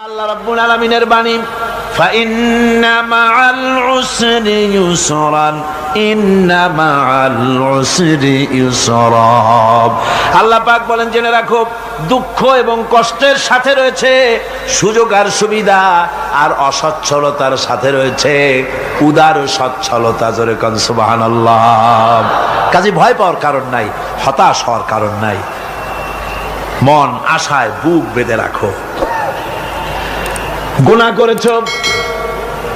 আল্লাহ রাব্বুল আলামিনের বাণী ফাইন্না মাআল উসরি ইউসরান ইন্না মাআল উসরি ইউসরা। আল্লাহ পাক বলেন, জেনে রাখো দুঃখ এবং কষ্টের সাথে রয়েছে সুযোগ আর সুবিধা, আর অসচ্ছলতার সাথে রয়েছে উদার সচ্ছলতা। জোরে কোন সুবহানাল্লাহ। কাজে ভয় পাওয়ার কারণ নাই, হতাশ হওয়ার কারণ নাই। মন আশায় বুক বেঁধে রাখো। গুনাহ করেছ,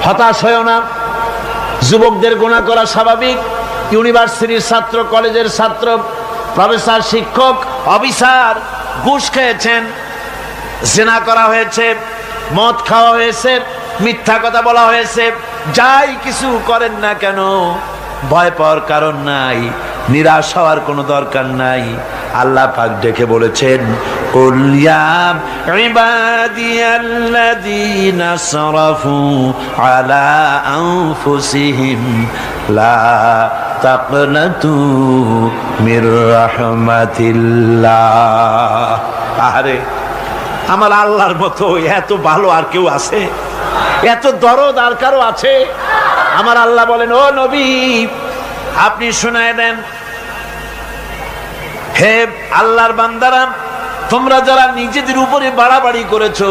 হতাশ হয়েও না। যুবকদের গুনাহ করা স্বাভাবিক। ইউনিভার্সিটির ছাত্র, কলেজের ছাত্র, প্রফেসর, শিক্ষক, অফিসার ঘুষ খেয়েছেন, জিনা করা হয়েছে, মদ খাওয়া হয়েছে, মিথ্যা কথা বলা হয়েছে। যাই কিছু করেন না কেন, ভয় পাওয়ার কারণ নাই, নিরাশ হওয়ার কোনো দরকার নাই। আল্লাহ পাক ডেকে বলেছেন, কুল ইয়া ইবাদিয়াল্লাযীনা আসরাফু আলা আনফুসিহিম লা তাকনাতু মির রাহমাতিল্লাহ। আরে আমার আল্লাহর মতো এত ভালো আর কেউ আছে? এত দরদ আর কারো আছে? আমার আল্লাহ বলেন, ও নবী আপনি শুনায় দেন, হে আল্লাহর বান্দারা, তোমরা যারা নিজেদের উপরে বাড়াবাড়ি করেছো,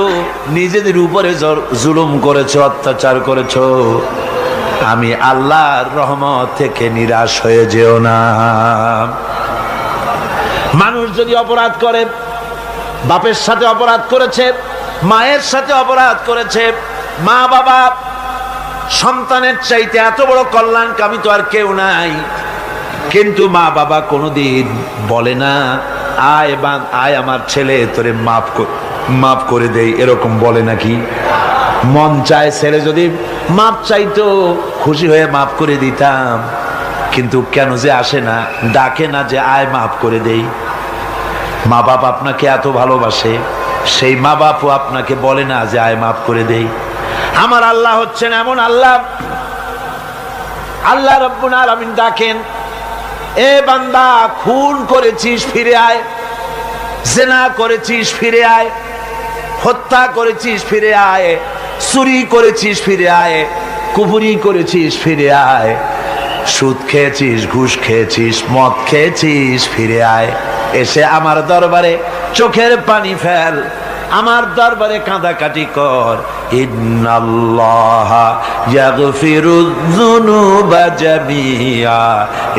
নিজেদের উপরে জুলুম করেছো, অত্যাচার করেছো, আমি আল্লাহর রহমত থেকে নিরাশ হয়ে যেও না। মানুষ যদি অপরাধ করে, বাপের সাথে অপরাধ করেছে, মায়ের সাথে অপরাধ করেছে, মা বাবা সন্তানের চাইতে এত বড় কল্যাণকামী তো আর কেউ নাই, কিন্তু মা বাবা কোনোদিন বলে না আয় আমার ছেলে তোরে মাফ করে দেই, এরকম বলে নাকি? মন চায় ছেলে যদি মাপ চাইতো, খুশি হয়ে মাফ করে দিতাম, কিন্তু কেন যে আসে না, ডাকে না যে আয় মাফ করে দেই। মা বাপ আপনাকে এত ভালোবাসে, সেই মা বাপও আপনাকে বলে না যে আয় মাফ করে দেই। আমার আল্লাহ হচ্ছেন এমন আল্লাহ, আল্লাহ রাব্বুল আলামিন ডাকেন, এ বান্দা খুন করেছিস ফিরে আয়, জিনা করেছিস ফিরে আয়, হত্যা করেছিস ফিরে আয়, চুরি করেছিস ফিরে আয়, কুফরি করেছিস ফিরে আয়, সুদ খেয়েছিস, ঘুষ খেয়েছিস, মদ খেয়েছিস ফিরে আয়। এসে আমার দরবারে চোখের পানি ফেল, আমার দরবারে কাঁদাকাটি কর। ইন্নাল্লাহা ইয়াগফিরুয যুনুবা জামিআ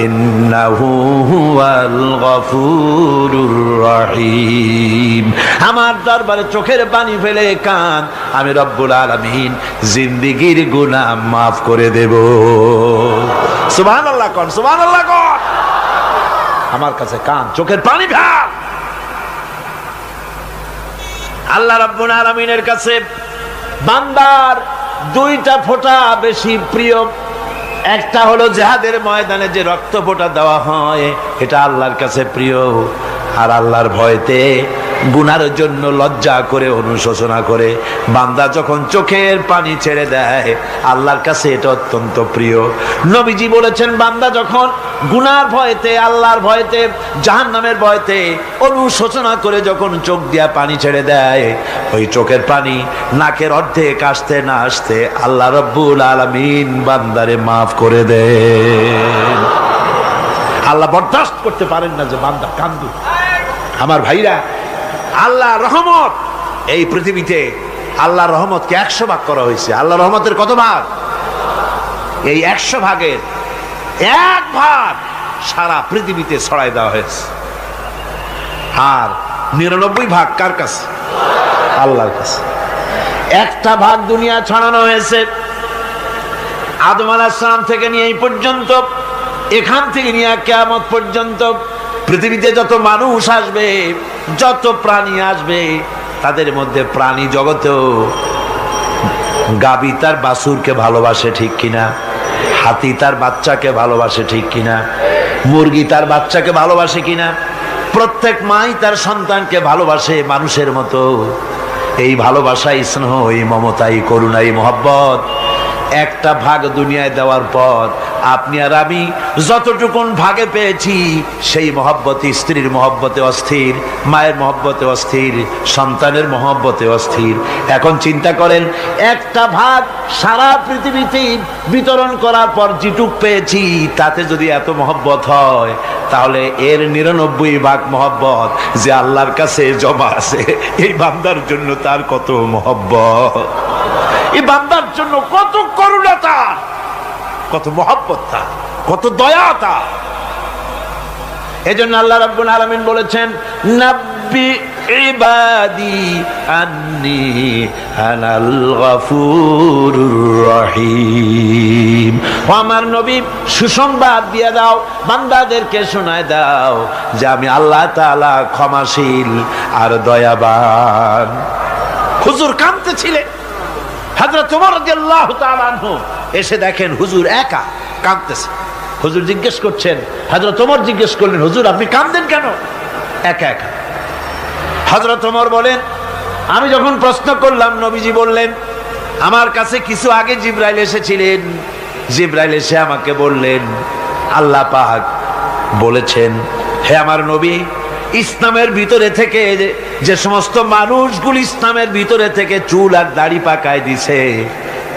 ইন্নাহু হুয়াল গফুরুর রহিম। আমার দরবারে চোখের পানি ফেলে কান, আমি রব্বুল আলামিন জিন্দেগীর গুনাহ মাফ করে দেব। সুবহানাল্লাহ কোন, সুবহানাল্লাহ কোন। আমার কাছে কান, চোখের পানি ফেল। আল্লাহ রাব্বুল আলামিনের কাছে বান্দার দুইটা ফোঁটা বেশি প্রিয়। একটা হলো জিহাদের ময়দানে যে রক্ত ফোঁটা দেওয়া হয়, এটা আল্লাহর কাছে প্রিয়। আর আল্লাহর ভয়তে গুনার জন্য লজ্জা করে, অনুশোচনা করে বান্দা যখন চোখের পানি ছেড়ে দেয়, আল্লাহর কাছে এটা অত্যন্ত প্রিয়। নবীজি বলেছেন, বান্দা যখন গুনার ভয়তে, আল্লাহর ভয়তে, জাহান্নামের ভয়তে অনুশোচনা করে যখন চোখ দিয়া পানি ছেড়ে দেয়, ওই চোখের পানি নাকের অর্ধেক আসতে না আসতে আল্লাহ রাব্বুল আলামিন বান্দারে মাফ করে দেন। আল্লাহ বরদাস্ত করতে পারেন না যে বান্দা কান্দু। আমার ভাইরা, আল্লাহ রহমত, এই পৃথিবীতে আল্লাহর রহমতকে 100 ভাগ করা হয়েছে। আল্লাহ রহমতের কত ভাগ? এই 100 ভাগের 1 ভাগ সারা পৃথিবীতে ছড়াই দেওয়া হয়েছে। আর 99 ভাগ কার কাছে? আল্লাহর কাছে। একটা ভাগ দুনিয়া ছড়ানো হয়েছে আদম আলাইহিস সালাম থেকে নিয়ে এই পর্যন্ত, এখান থেকে নিয়ে কিয়ামত পর্যন্ত পৃথিবীতে যত মানুষ আসবে, যত প্রাণী আসবে, তাদের মধ্যে প্রাণী জগতেও গাভী তার বাছুরকে ভালোবাসে, ঠিক কিনা? হাতি তার বাচ্চাকে ভালোবাসে, ঠিক কিনা? মুরগি তার বাচ্চাকে ভালোবাসে কিনা? প্রত্যেক মাই তার সন্তানকে ভালোবাসে মানুষের মতো। এই ভালোবাসা, স্নেহ, এই মমতা, এই করুণা, এই মহব্বত একটা ভাগ দুনিয়ায় দেওয়ার পর আপনি আর আমি যতটুকুন ভাগে পেয়েছি সেই মহব্বতে, স্ত্রীর মহব্বতে অস্থির, মায়ের মহব্বতে অস্থির, সন্তানের মহব্বতে অস্থির। এখন চিন্তা করেন, একটা ভাগ সারা পৃথিবীতে বিতরণ করার পর যেটুক পেয়েছি তাতে যদি এত মহব্বত হয়, তাহলে এর 99 ভাগ মহব্বত যে আল্লাহর কাছে জমা আছে, এই বান্দার জন্য তার কত মহব্বত, এই বান্দার জন্য কত করুণা তার, কত মহব্বত তার, কত দয়া তার। এজন্য আল্লাহ রাব্বুল আলামিন বলেছেন, নাব্বি ইবাদি আন্নি আনাল গফুরুর রহিম। ও আমার নবী, সুসংবাদ দিয়ে দাও, বান্দাদেরকে শোনায় দাও যে আমি আল্লাহ তাআলা ক্ষমাশীল আর দয়াবান। হুজুর কাঁদতেছিলেন, হযরত ওমর রাদিয়াল্লাহু তাআলা আনহু এসে দেখেন হুজুর একা কাঁদতেছে। হুজুর জিজ্ঞেস করছেন, হযরত ওমর জিজ্ঞেস করলেন, হুজুর আপনি কাঁদেন কেন একা একা? হযরত ওমর বলেন, আমি যখন প্রশ্ন করলাম নবীজি বললেন, আমার কাছে কিছু আগে জিবরাইল এসেছিলেন, জিবরাইল এসে আমাকে বললেন আল্লাহ পাক বলেছেন, হে আমার নবী, ইসলামের ভিতরে থেকে যে সমস্ত মানুষগুলি ইসলামের ভিতরে থেকে চুল আর দাড়ি পাকায় দিছে,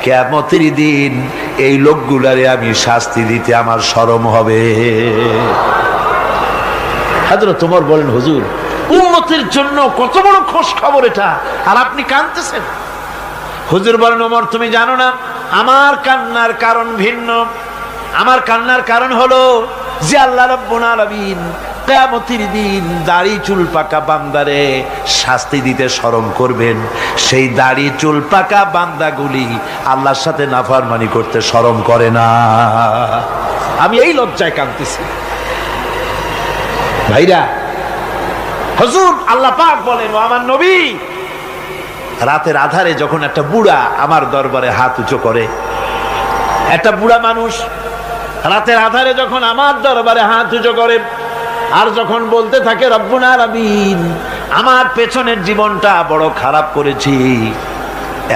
কিয়ামতের দিন এই লোকগুলারে আমি শাস্তি দিতে আমার শরম হবে। হযরত ওমর বলেন, হুজুর উম্মতের জন্য কত বড় খোঁজ খবর এটা, আর আপনি কাঁদতেছেন। হুজুর বলেন, ওমর তুমি জানো না আমার কান্নার কারণ ভিন্ন। আমার কান্নার কারণ হলো যে আল্লাহ রাব্বুল আলামিন কিয়ামতের দিন দাড়ি চুল পাকা বান্দারে শাস্তি দিতে শরম করবেন, সেই দাড়ি চুল পাকা বান্দাগুলি আল্লাহর সাথে নাফরমানি করতে শরম করে না। আমি এই লজ্জায় কাঁদতেছি। ভাইরা, হুজুর আল্লাহ পাক বলেন, ও আমার নবী, রাতের আধারে যখন একটা বুড়া আমার দরবারে হাত উঁচু করে, একটা বুড়া মানুষ রাতের আধারে যখন আমার দরবারে হাত উঁচু করে আর যখন বলতে থাকে, রব্বুল আলামিন আমার পেছনের জীবনটা বড় খারাপ করেছি,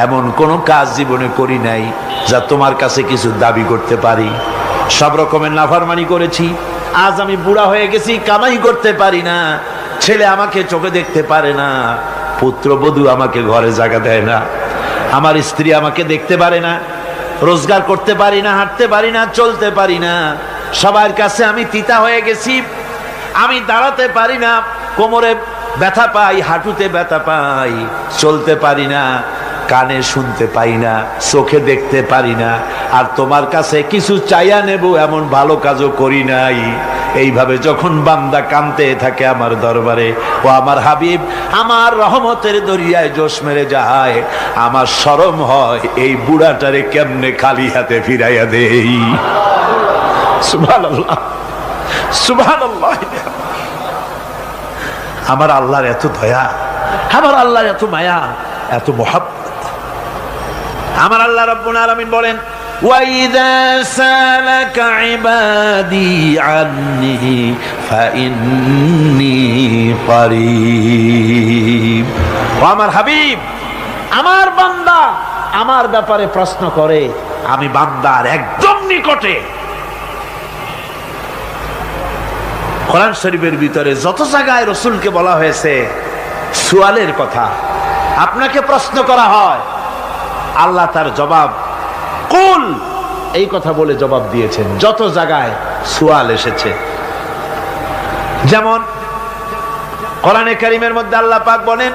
এমন কোন কাজ জীবনে করি নাই যা তোমার কাছে কিছু দাবি করতে পারি, সব রকমের নাফরমানি করেছি, আজ আমি বুড়া হয়ে গেছি, কামাই করতে পারি না, ছেলে আমাকে চোখে দেখতে পারে না, পুত্রবধূ আমাকে ঘরে জায়গা দেয় না, আমার স্ত্রী আমাকে দেখতে পারে না, রোজগার করতে পারি না, হাঁটতে পারি না, চলতে পারি না, সবার কাছে আমি তিতা হয়ে গেছি, আমি দাঁড়াতে পারি না, কোমরে ব্যথা পাই, হাঁটুতে ব্যথা পাই, চলতে পারি না, কানে শুনতে পাই না, চোখে দেখতে পারি না, আর তোমার কাছে কিছু চাইয়া নেব এমন ভালো কাজও করি নাই। এইভাবে যখন বান্দা কাঁদতে থাকে আমার দরবারে, ও আমার হাবিব আমার রহমতের দরিয়ায় জোশ মেরে যায়, আমার শরম হয় এই বুড়াটারে কেমনে খালি হাতে ফিরাইয়া দেই। সুবহানাল্লাহ, সুবহানাল্লাহ। আমার আল্লাহর এত দয়া, আমার আল্লাহর এত মায়া, এত মহব্বত। আমার আল্লাহ রাব্বুল আলামিন বলেন, وَإِذَا سَأَلَكَ عِبَادِي عَنِّي فَإِنِّي قَرِيبٌ। ও আমার হাবিব, আমার বান্দা আমার ব্যাপারে প্রশ্ন করে, আমি বান্দার একদম নিকটে। কোরআন শরীফের ভিতরে যত জায়গায় রাসূলকে বলা হয়েছে সুয়ালের কথা, আপনাকে প্রশ্ন করা হয়, আল্লাহ তার জবাব কুল এই কথা বলে জবাব দিয়েছেন। যত জায়গায় সুয়াল এসেছে, যেমন কোরআনে কারীমের মধ্যে আল্লাহ পাক বলেন,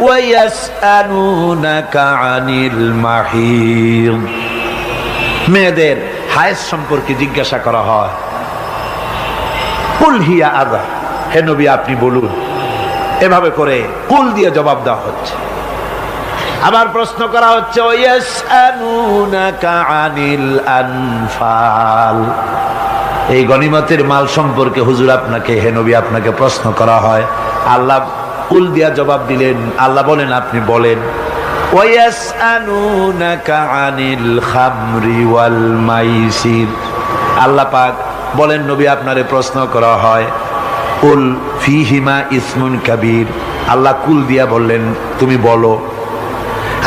ওয়ায়াসআলুনাকা আনিল মাহিদ, মেয়েদের হায়েজ সম্পর্কে জিজ্ঞাসা করা হয়, কুল হিয়া আযা, হে নবী আপনি বলুন। এভাবে করে কুল দিয়ে জবাব দেওয়া হচ্ছে। আবার প্রশ্ন করা হচ্ছে, ওয়ায়াসআলুনাকা আনিল আনফাল, এই গনিমতের মাল সম্পর্কে হুজুর আপনাকে, হে নবী আপনাকে প্রশ্ন করা হয়। আল্লাহ কুল দিয়া জবাব দিলেন, আল্লাহ বলেন আপনি বলেন। ওয়ায়াসআলুনাকা আনিল খামরি ওয়াল মাইসির, আল্লাহ পাক বলেন নবী আপনারে প্রশ্ন করা হয়, কুল ফীহিমা ইসমুন কাবীর, আল্লাহ কুল দিয়া বললেন তুমি বলো।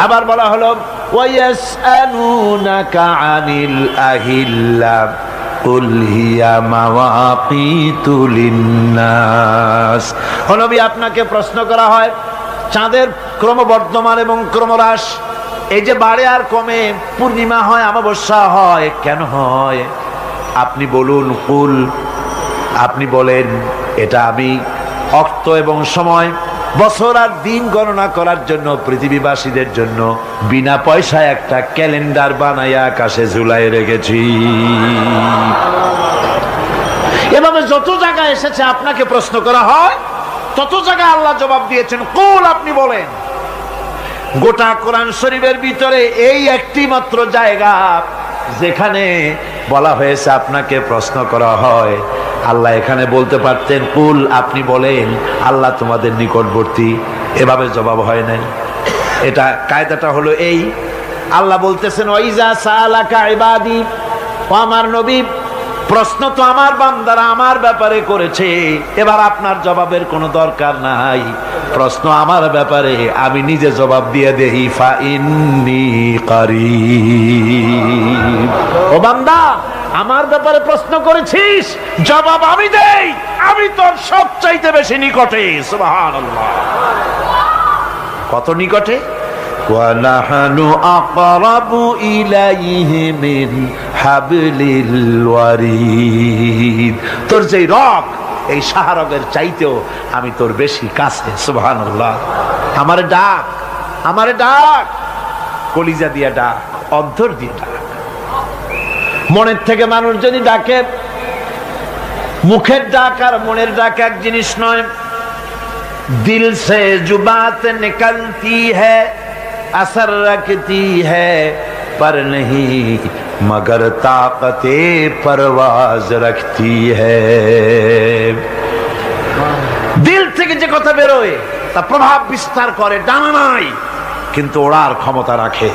আবার বলা হলো ওয়ায়াসআলুনাকা আনিল আহিল্লা কুল হিয়া মাওয়াকিতু লিন্নাস। ও নবী, আপনাকে প্রশ্ন করা হয় চাঁদের ক্রমবর্ধমান এবং ক্রমহ্রাস, এই যে বাড়ে আর কমে, পূর্ণিমা হয় অমাবস্যা হয়, কেন হয়? আপনি বলুন, কুল, আপনি বলেন, এটা আমি অক্ত এবং সময়, বছর আর দিন গণনা করার জন্য পৃথিবীবাসীদের জন্য বিনা পয়সায় একটা ক্যালেন্ডার বানাইয়া আকাশে ঝুলাই রেখেছি। এভাবে যত জায়গায় এসেছে আপনাকে প্রশ্ন করা হয়, তত জায়গায় আল্লাহ জবাব দিয়েছেন কুল, আপনি বলেন। গোটা কোরআন শরীফের ভিতরে এই একটি মাত্র জায়গা যেখানে বলা হয়েছে আপনাকে প্রশ্ন করা হয়। আল্লাহ এখানে বলতে পারতেন কুল, আপনি বলেন, আল্লাহ তোমাদের নিকটবর্তী, এভাবে জবাব হয় নাই। এটা কায়দাটা হলো এই, আল্লাহ বলতেছেন ওয়াইজা সালাকা ইবাদি, ও আমার নবী, প্রশ্ন তো আমার বান্দারা আমার ব্যাপারে করেছে, এবার আপনার জবাবের কোনো দরকার নাই। প্রশ্ন আমার ব্যাপারে, আমি নিজে জবাব দিয়ে দেই, ফা ইন্নী কারীব। ও বান্দা, আমার ব্যাপারে প্রশ্ন করেছিস, জবাব আমি দেই, আমি তোর সবচাইতে বেশি নিকটে। সুবহানাল্লাহ, কত নিকটে? ওয়ানাহানু আকরাবু ইলাইহি মিন হাবলিল ওয়ারিদ। তোর যে রগ, এই শাহরগের চাইতেও আমি তোর বেশি কাছে। সুবহানাল্লাহ। আমারে ডাক, আমারে ডাক, কলিজা দিয়া ডাক, অন্তর দিয়ে ডাক। মনের থেকে মানুষ যদি ডাকে, মুখের ডাক আর মনের ডাক এক জিনিস নয়। দিল সে জুবাত নিকলতি হ্যায়, असर रखती है पर नहीं मगर ताकते परवाज रखती है। দিল থেকে যে কথা বেরোয় তা প্রভাব বিস্তার করে, ডানা নাই কিন্তু ওড়ার ক্ষমতা রাখে।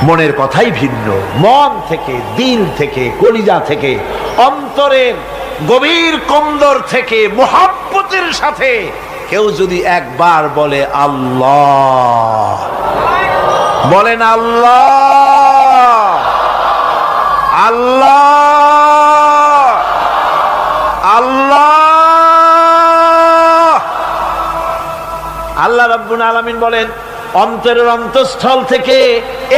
মনের কথাই ভিন্ন। মন থেকে, দিল থেকে, কলিজা থেকে, অন্তরের গভীর কন্দর থেকে মুহাব্বতের সাথে কেউ যদি একবার বলে আল্লাহ, বলেন আল্লাহ, আল্লাহ, আল্লাহ, আল্লাহ রাব্বুল আলামিন বলেন, অন্তরের অন্তঃস্থল থেকে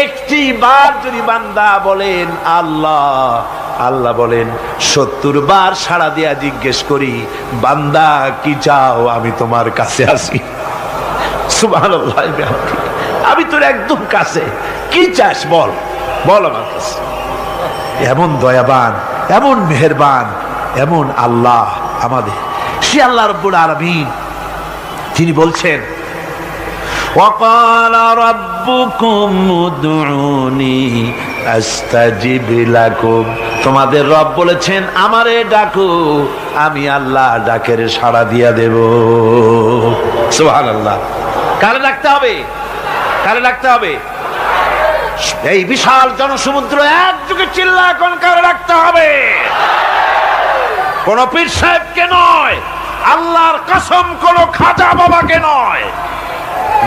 একটি বার যদি বান্দা বলেন আল্লাহ, আল্লাহ বলেন 70 বার সাড়া দিয়া জিজ্ঞেস করি, বান্দা কি চাও, আমি তোমার কাছে আসি। সুবহানাল্লাহ, আমি তোর একদম কাছে, কি চাস বল, বল আমার কাছে। এমন দয়াবান, এমন মেহেরবান, এমন আল্লাহ আমাদের। সে আল্লাহ রাব্বুল আলামিন, তিনি বলছেন وقال ربكم ادعوني استجب لكم। তোমাদের রব বলেছেন আমারে ডাকো, আমি আল্লাহ ডাকের সাড়া দিয়া দেব। সুবহানাল্লাহ। কারে ডাকতে হবে? কারে ডাকতে হবে? এই বিশাল জনসমুদ্র একযোগে চিল্লা এখন কারে ডাকতে হবে? কোন পীর সাহেবকে নয়, আল্লাহর কসম কোন খাজা বাবাকে নয়,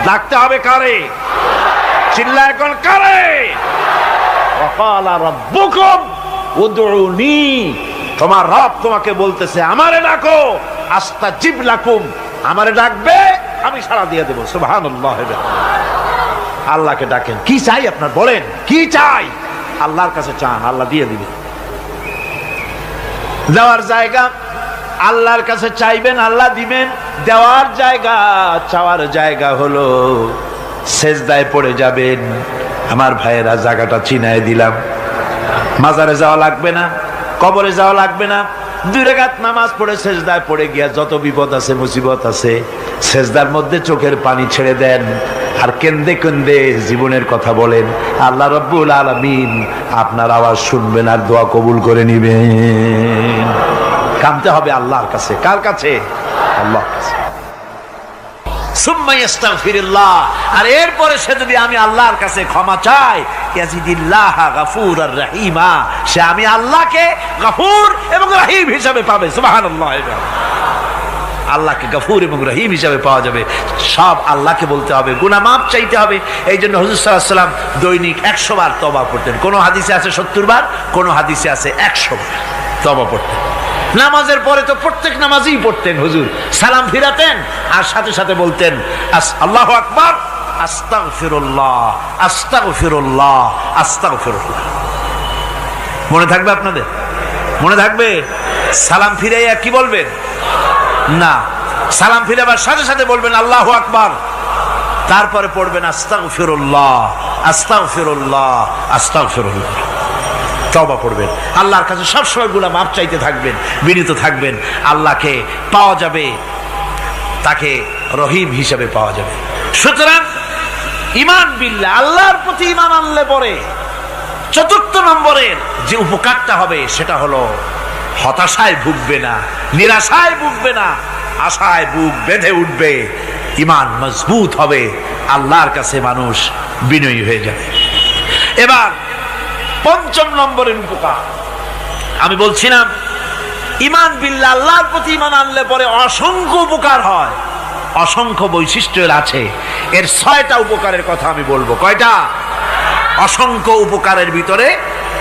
ডাকতে হবে কারে? চিল্লা এখন কারে? ওয়াকালা রাব্বুকুম উদউনি, তোমার রব তোমাকে বলতেছে আমারে ডাকো, আস্তাজিব লাকুম, আমারে ডাকবে আমি সাড়া দিয়ে দেব। সুবহানাল্লাহ। আল্লাহকে ডাকেন, কি চাই আপনার বলেন, কি চাই? আল্লাহর কাছে চান, আল্লাহ দিয়ে দিবেন। দেওয়ার জায়গা আল্লাহর কাছে চাইবেন, আল্লাহ দিবেন। দেওয়ার জায়গা, চাওয়ার জায়গা হলো সেজদায় পড়ে যাবেন। আমার ভাইয়েরা, জায়গাটা চিনায় দিলাম। মাজারে যাওয়া লাগবে না, কবরে যাওয়া লাগবে না। 2 রাকাত নামাজ পড়ে সেজদায় পড়ে গিয়া যত বিপদ আছে, মুসিবত আছে, সেজদার মধ্যে চোখের পানি ছেড়ে দেন আর কেন্দে কেন্দে জীবনের কথা বলেন। আল্লাহ রাব্বুল আলামিন আপনার আওয়াজ শুনবেন আর দোয়া কবুল করে নিবেন। কাঁদতে হবে আল্লাহর কাছে। কার কাছে? আল্লাহর কাছে। সুম্মা ইস্তাগফিরুল্লাহ, আর এরপরে সে যদি আমি আল্লাহর কাছে ক্ষমা চাই, ইয়াজিদিল্লাহ গফুরার রহিমা, সে আমি আল্লাহকে গফুর এবং রহিম হিসেবে পাবে। সুবহানাল্লাহ। আল্লাহকে গফুর এবং রহিম হিসাবে পাওয়া যাবে। সব আল্লাহকে বলতে হবে, গুনাহ মাফ চাইতে হবে। এই জন্য হুজুর সাল্লাল্লাহু আলাইহি ওয়াসাল্লাম দৈনিক 100 বার তওবা পড়তেন। কোন হাদিসে আছে 70 বার, কোন হাদিসে আছে 100 বার তওবা পড়তেন। নামাজের পরে তো প্রত্যেক নামাজই পড়তেন হুজুর, সালাম ফিরাতেন আর সাথে সাথে বলতেন আল্লাহু আকবার, আস্তাগফিরুল্লাহ, আস্তাগফিরুল্লাহ, আস্তাগফিরুল্লাহ। মনে থাকবে আপনাদের? মনে থাকবে? সালাম ফিরাইয়া কি বলবেন? না, সালাম ফিরাবার সাথে সাথে বলবেন আল্লাহু আকবার, তারপরে পড়বেন আস্তাগফিরুল্লাহ, আস্তাগফিরুল্লাহ, আস্তাগফিরুল্লাহ। তওবা পড়বেন, আল্লাহর কাছে সবসময় গুনাহ মাফ চাইতে থাকবেন, বিনীত থাকবেন। আল্লাহকে পাওয়া যাবে, তাকে রহিম হিসেবে পাওয়া যাবে। সুতরাং ঈমান বিল্লাহ, আল্লাহর প্রতি ঈমান আনলে পরে চতুর্থ নম্বরের যে উপকারটা হবে সেটা হলো হতাশায় ভুগবে না, নিরাশায় ভুগবে না, আশায় বুক বেঁধে উঠবে, ঈমান মজবুত হবে, আল্লাহর কাছে মানুষ বিনয়ী হয়ে যাবে। এবার পঞ্চম নম্বরের উপকার আমি বলছিলাম, ঈমান বিল্লাহ, আল্লাহর প্রতি ঈমান আনলে পরে অসংখ্য উপকার হয়, অসংখ্য বৈশিষ্ট্য আছে। এর 6টা উপকারের কথা আমি বলবো। কয়টা? অসংখ্য উপকারের ভিতরে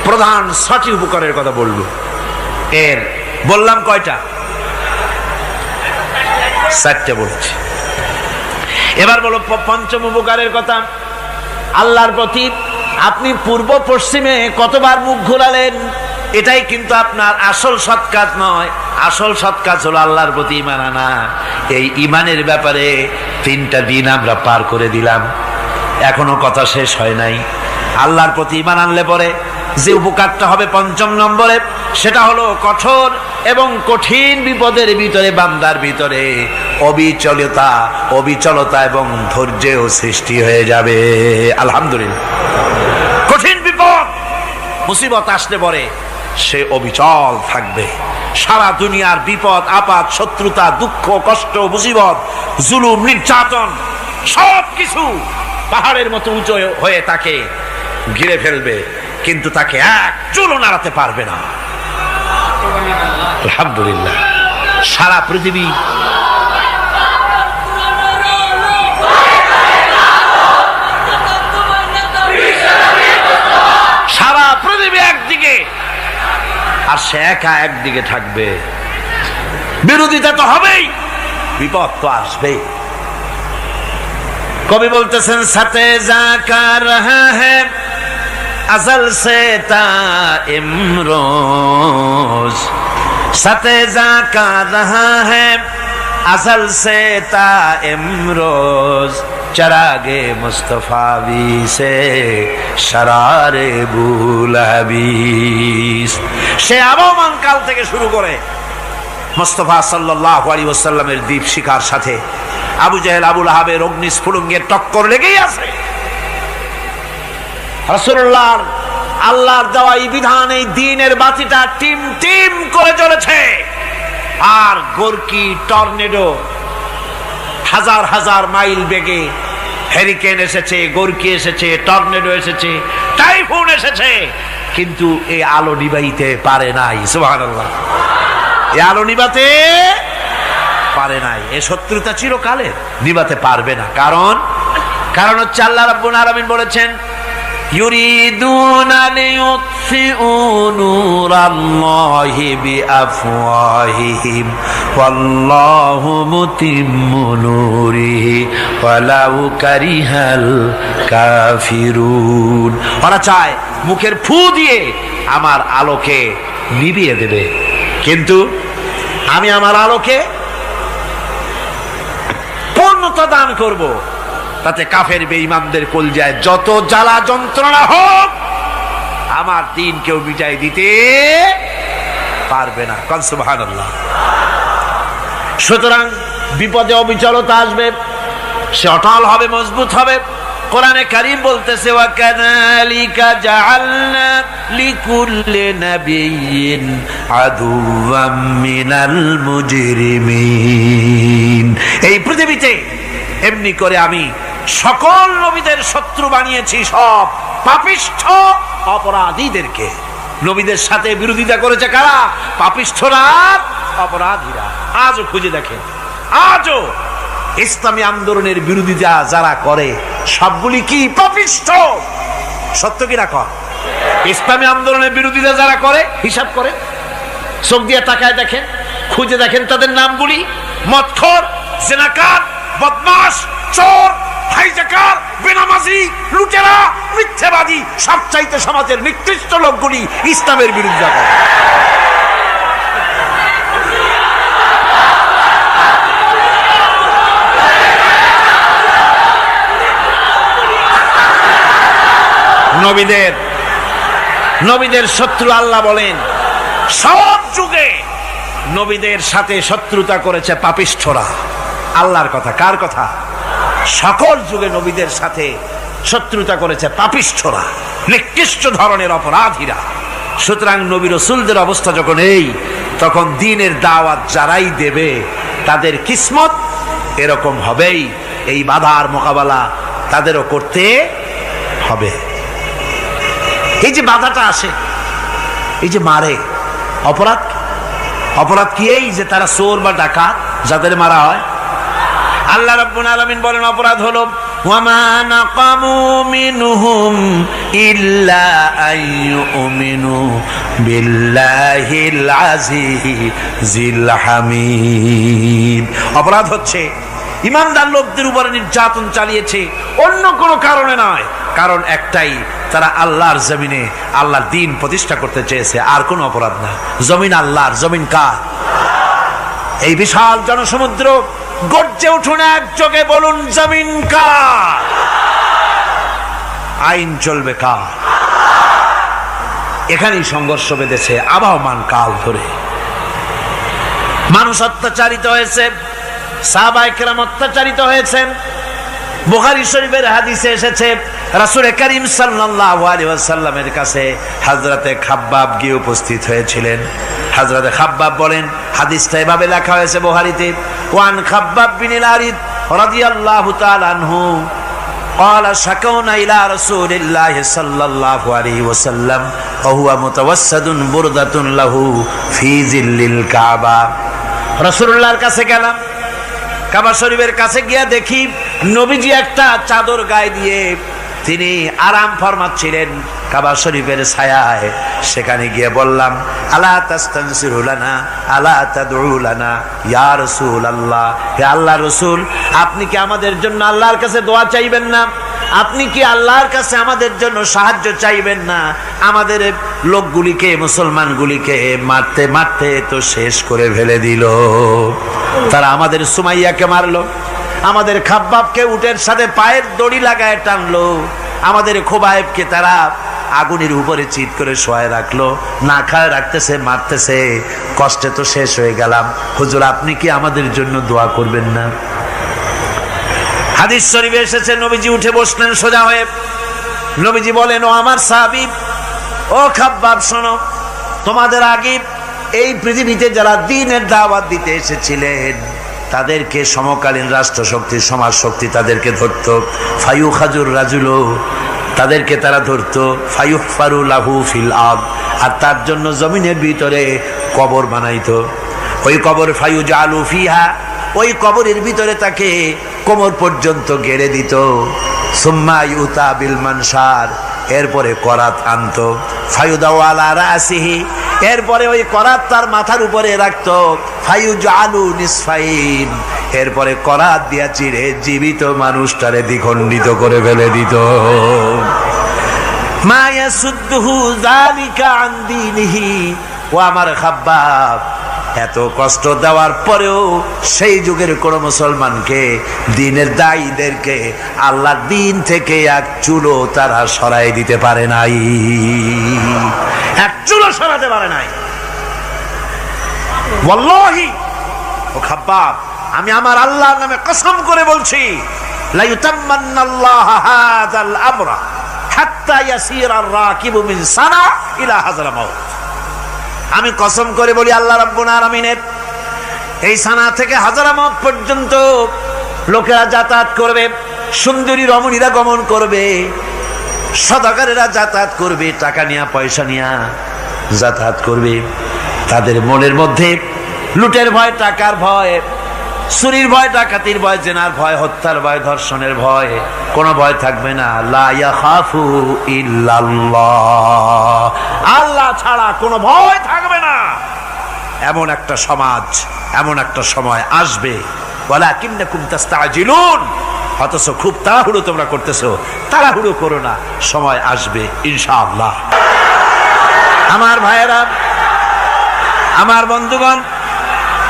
প্রধান 6টি উপকারের কথা বলবো। এর বললাম কয়টা? 4টে বলেছি। এবার বলো পঞ্চম উপকারের কথা। আল্লাহর প্রতি আপনি পূর্ব পশ্চিমে কতবার মুখ ঘোরালেন, এটাই কিন্তু আপনার আসল সৎ কাজ নয়। আসল সৎ কাজ হলো আল্লাহর প্রতি ঈমান আনা। এই ঈমানের ব্যাপারে 3টা দিন আমরা পার করে দিলাম, এখনো কথা শেষ হয় নাই। আল্লাহর প্রতি ঈমান আনলে পরে যে উপকারটা হবে পঞ্চম নম্বরে, সেটা হলো কঠোর এবং কঠিন বিপদের ভিতরে বান্দার ভিতরে অবিচলতা এবং ধৈর্যের সৃষ্টি হয়ে যাবে। আলহামদুলিল্লাহ। কঠিন বিপদ মুসিবত আসলে পরে সে অবিচল থাকবে। সারা দুনিয়ার বিপদ আপদ, শত্রুতা, দুঃখ, কষ্ট, মুসিবত, জুলুম, নির্যাতন সবকিছু পাহাড়ের মতো উঁচু হয়ে তাকে ঘিরে ফেলবে, কিন্তু তাকে এক চুলও নাড়াতে পারবে না। আলহামদুলিল্লাহ। সারা পৃথিবী একদিকে আর সে একা একদিকে থাকবে। বিরোধিতা তো হবেই, বিপদ তো আসবেই। কবি বলতেছেন, সাথে জাকা রহা হ্যায় अज़ल से ता इमरोज, सतेजा का रहा है अज़ल से ता इमरोज, चरागे मुस्तफावी से शरारे बुलहबीस। সে আবহমান কাল থেকে শুরু করে মুস্তাফা সাল্লাল্লাহু আলাইহি ওয়াসাল্লামের দীপ শিখার সাথে আবু জাহেল, আবু লাহাবের অগ্নিস্ফুলিঙ্গের টক্কর লেগেই আছে। রাসূলুল্লাহ আল্লাহর দেওয়া এই বিধান, এই দ্বীনের বাতিটা টিম টিম করে জ্বলেছে। আর গোরকি, টর্নেডো, হাজার হাজার মাইল বেগে হেরিকেন এসেছে, গোরকি এসেছে, টর্নেডো এসেছে, টাইফুন এসেছে, কিন্তু এই আলো নিবাইতে পারে নাই। সুবহানাল্লাহ। এই আলো নিবাতে পারে নাই। এই শত্রুতা চিরকালের, নিবাতে পারবে না। কারণ হচ্ছে আল্লাহ রাব্বুল আলামিন বলেছেন, ইউরিদুনা লিইউতফিউ নূরাল্লাহি বিআফওয়াহিহিম ওয়াল্লাহু মুতিম্মু নূরিহি ওয়ালাউ কারিহাল কাফিরুন। ওরা চায় মুখের ফু দিয়ে আমার আলোকে নিভিয়ে দেবে, কিন্তু আমি আমার আলোকে পূর্ণতা দান করব। তাতে কাফের বেঈমানদের কলজায় যত জ্বালা যন্ত্রণা হোক, আমার দ্বীন কেউ মিটাই দিতে পারবে না। সুবহানাল্লাহ। সুতরাং বিপদে অবিচলতা আসবে, সে অটল হবে, মজবুত হবে। কোরআনে কারীম বলতেছে, ওয়া কাযালিকা জাআলনা লিকুল্লি নাবিয়্যিন আদুওয়াম মিনাল মুজরিমিন। এই পৃথিবীতে এমনি করে আমি সকল নবীদের শত্রু বানিয়েছি, সব পাপিষ্ঠ অপরাধীদেরকে। নবীদের সাথে বিরোধিতা করেছে কারা? পাপিষ্ঠরা, অপরাধীরা। আজও খুঁজে দেখেন আজও ইসলামী আন্দোলনের বিরোধিতা যারা করে সবগুলি কি পাপিষ্ঠ? সত্য কিনা কর? ইসলামী আন্দোলনের বিরোধিতা যারা করে হিসাব করে, চোখ দিয়ে তাকায় দেখেন, খুঁজে দেখেন তাদের নামগুলি। মদখোর, জিনাকার, বদমাশ, চোর, হাইজাকার, বেনামাজি, লুটেরা, মিথ্যাবাদী, সবচাইতে সমাজের নিকৃষ্ট লোকগুলি ইসলামের বিরুদ্ধে করে। নবীদের শত্রু আল্লাহ বলেন সব যুগে নবীদের সাথে শত্রুতা করেছে পাপিষ্ঠরা। আল্লাহর কথা, কার কথা? সকল যুগে নবীদের সাথে শত্রুতা করেছে পাপিষ্ঠরা, নিকৃষ্ট ধরনের অপরাধীরা। সুতরাং নবী রাসূলদের অবস্থা যখন এই, তখন দ্বীনের দাওয়াত যারাই দেবে তাদের কিসমত এরকম হবেই। এই বাধার মোকাবেলা তাদেরও করতে হবে। এই যে বাধাটা আসে, এই যে মারে, অপরাধ কি? এই যে তারা চোর বা ডাকাত যাদের মারা হয়। আল্লাহ রাব্বুল আলামিন বলেন অপরাধ হলো ওয়ামা নাকামু মিনহুম ইল্লা আইয়ুমিনু বিল্লাহিল আজিজিল হামিদ। অপরাধ হচ্ছে ইমানদার লোকদের উপরে নির্যাতন চালিয়েছে, অন্য কোনো কারণে নয়। কারণ একটাই, তারা আল্লাহর জমিনে আল্লাহর দ্বীন প্রতিষ্ঠা করতে চেয়েছে, আর কোনো অপরাধ না। জমিন আল্লাহর, জমিন কার? এই বিশাল জনসমুদ্র গর্জে উঠুন একযোগে, বলুন জমিন কার? আইন চলবে কার? এখানেই সংঘর্ষ বেঁধেছে আবহমান কাল ধরে। মানুষ অত্যাচারিত হয়েছে, সাহাবায়ে কেরাম অত্যাচারিত হয়েছেন। বুখারী শরীফের হাদিসে এসেছে রাসূল করিম সাল্লাল্লাহু আলাইহি ওয়াসাল্লামের কাছে হযরতে খাব্বাব গিয়ে উপস্থিত হয়েছিলেন। হযরতে খাব্বাব বলেন, হাদিসটা এভাবে লেখা হয়েছে বুখারীতে, ওয়ান খাব্বাব বিন আরিদ রাদিয়াল্লাহু তাআলা আনহু قال شكونا إلى رسول الله صلى الله عليه وسلم وهو متوسد بردة له في ظل الكعبة। রাসূলুল্লাহর কাছে গেলাম, কাবা শরীফের কাছে গিয়া দেখি নবীজি একটা চাদর গায়ে দিয়ে তিনি আরাম ফরমাচ্ছিলেন কাবা শরীফের ছায়ায়। সেখানে গিয়ে বললাম, আলা তাস্তানসিরু লানা আলা তাদউ লানা ইয়া রাসূলুল্লাহ, হে আল্লাহর রাসূল, আপনি কি আমাদের জন্য আল্লাহর কাছে দোয়া চাইবেন না? আপনি কি আল্লাহর কাছে আমাদের জন্য সাহায্য চাইবেন না? আমাদের লোকগুলিকে, মুসলমানগুলিকে মারতে মারতে তো শেষ করে ফেলে দিল। তারা আমাদের সুমাইয়াকে মারলো, আমাদের খাব্বাবকে উটের সাথে পায়ের দড়ি লাগায় টানলো, আমাদের খোবায়েবকে তারা আগুনের উপরে চিৎ করে শোয়ায় রাখলো, না খায় রাখতেছে, মারতেছে। কষ্টে তো শেষ হয়ে গেলাম, হুজুর আপনি কি আমাদের জন্য দোয়া করবেন না? হাদিস শরীফে এসেছে নবীজি উঠে বসলেন সোজা হয়ে। নবীজি বলেন, ও আমার সাহাবী, ও খাব্বাব শোনো, তোমাদের আগে এই পৃথিবীতে যারা দ্বীনের দাওয়াত দিতে এসেছিলেন তাদেরকে সমকালীন রাষ্ট্রশক্তি, সমাজ শক্তি তাদেরকে ধরত। ফায়ু খাজুর রাজুলো, তাদেরকে তারা ধরত। ফায়ুহফারু লাহু ফিল আরদ, আর তার জন্য জমিনের ভিতরে কবর বানাইতো। ওই কবর ফায়ু জালু ফিহা, ওই কবরের ভিতরে তাকে কোমর পর্যন্ত গেড়ে দিত। সুম্মা ইউতা বিল মানসার, এরপরে করাত আনতো। ফায়ুদাউ আলা রাসিহি, এরপরে ওই করাত তার মাথার উপরে রাখতো। ফায়ুজালু নিসফাইন, এরপরে করাত দিয়া চিরে জীবিত মানুষটারে দ্বিখণ্ডিত করে ফেলে দিত। মা ইয়াসুদ্দুহু যালিকা আন দীনিহি, ও আমার খাব্বাব, এত কষ্ট দেওয়ার পরেও সেই যুগের কোন মুসলমানকে, দ্বীনের দায়ীদেরকে আল্লাহর দ্বীন থেকে এক চুলো তারা সরাই দিতে পারে নাই, এক চুলো সরাতে পারে নাই। ওয়াল্লাহি, ও খাব্বাব, আমি আমার আল্লাহর নামে কসম করে বলছি, লা ইউতাম্মান্নাল্লাহু হাযাল আমরা হাত্তা ইয়াসিরা আর-রাকিবু মিন সানা ইলা হাযরামাউত। আমি কসম করে বলি, আল্লাহ রাব্বুল আলামিনের এই সানা থেকে হাজারামাউত পর্যন্ত লোকেরা যাতায়াত করবে, সুন্দরী রমণীরা গমন করবে, সদাগরেরা যাতায়াত করবে, টাকা নিয়া পয়সা নিয়া যাতায়াত করবে। তাদের মনের মধ্যে লুটের ভয়, টাকার ভয়, চুরির ভয়, ডাকাতির ভয়, জেনার ভয়, হত্যার ভয়, ধর্ষণের ভয়, কোনো ভয় থাকবে না। লা ইয়াখাফু ইল্লাল্লাহ, আল্লাহ ছাড়া কোনো ভয় থাকবে না। এমন একটা সমাজ, এমন একটা সময় আসবে। ওয়ালাকিন্নাকুম তাস্তাজিলুন, অথচ খুব তাড়াহুড়ো তোমরা করতেছো। তাড়াহুড়ো করো না, সময় আসবে ইনশাআল্লাহ। আমার ভাইয়েরা, আমার বন্ধুগণ,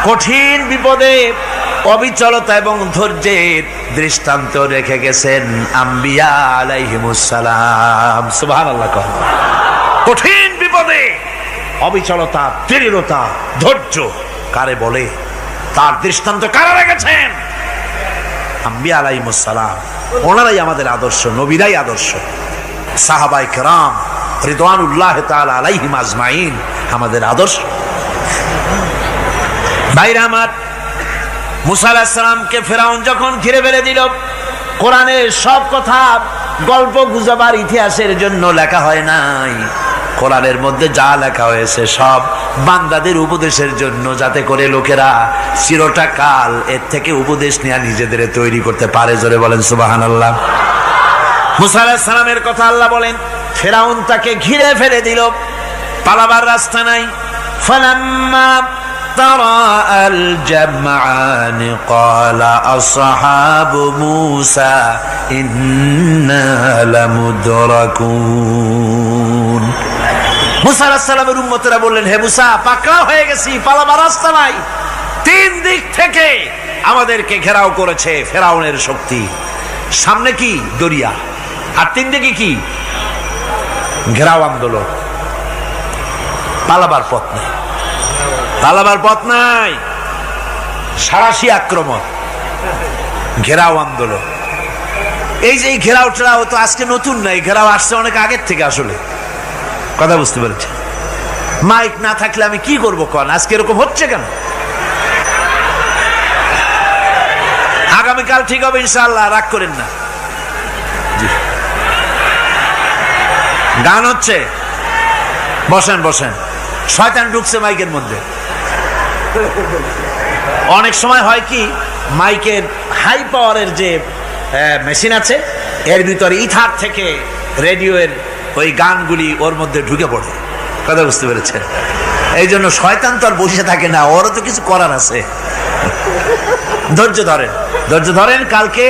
কঠিন বিপদে অবিচলতা এবং ধৈর্যের দৃষ্টান্ত রেখে গেছেন আম্বিয়া আলাইহিমুস সালাম। সুবহানাল্লাহ। কঠিন বিপদে অবিচলতা, দৃঢ়তা, ধৈর্য কারে বলে, তার দৃষ্টান্ত কারা রেখেছেন? আম্বিয়া আলাইহিমুস সালাম। ওনারাই আমাদের আদর্শ, নবীরাই আদর্শ। সাহাবায়ে কেরাম রিদওয়ানুল্লাহ তাআলা আলাইহিম আজমাইন আমাদের আদর্শ। ভাইরা আমার, মুসা আলাইহিস সালামকে ফেরাউন যখন ঘিরে ফেলে দিল, কোরআনের সব কথা গল্প গুজবার ইতিহাসের জন্য লেখা হয় নাই। কোরআনের মধ্যে যা লেখা হয়েছে সব বান্দাদের উপদেশের জন্য, যাতে করে লোকেরা চিরটা কাল এর থেকে উপদেশ নিয়ে নিজেদের তৈরি করতে পারে। জোরে বলেন সুবহানাল্লাহ। মুসা আলাইহিস সালামের কথা আল্লাহ বলেন, ফেরাউন তাকে ঘিরে ফেলে দিল, পালাবার রাস্তা নাই। ফালাম্মা تراءى الجمعان قال أصحاب موسى إنا لمدركون। মুসা আলাইহিস সালামের উম্মতেরা বললেন, হে মুসা, পাকড়াও হয়ে গেছি, পালাবার রাস্তা নাই। তিন দিক থেকে আমাদেরকে ঘেরাও করেছে ফেরাউনের শক্তি। সামনে কি? দরিয়া, আর তিন দিকে কি? ঘেরাও আন্দোলন। পালাবার পথ নেই, পালাবার পথ নাই। সারাশি আক্রমণ, ঘেরাও আন্দোলন। এই যে ঘেরাও টেরাও তো আজকে নতুন নাই, ঘেরাও আসছে অনেক আগের থেকে। আসলে কথা বুঝতে পেরেছে? মাইক না থাকলে আমি কি করবো কোন? আজকে এরকম হচ্ছে কেন? আগামীকাল ঠিক হবে ইনশাআল্লাহ, রাগ করেন না। গান হচ্ছে, বসেন বসেন। শয়তান ঢুকছে মাইকের মধ্যে। অনেক সময় হয় কি, মাইকের হাই পাওয়ারের যে মেশিন আছে, এর ভিতরে ইথার থেকে রেডিওর ওই গানগুলি ওর মধ্যে ঢুকে পড়ে। কথা বুঝতে পেরেছেন? এই জন্য শয়তান তো আর বসে থাকে না, ওরও তো কিছু করার আছে। ধৈর্য ধরেন, ধৈর্য ধরেন। কালকে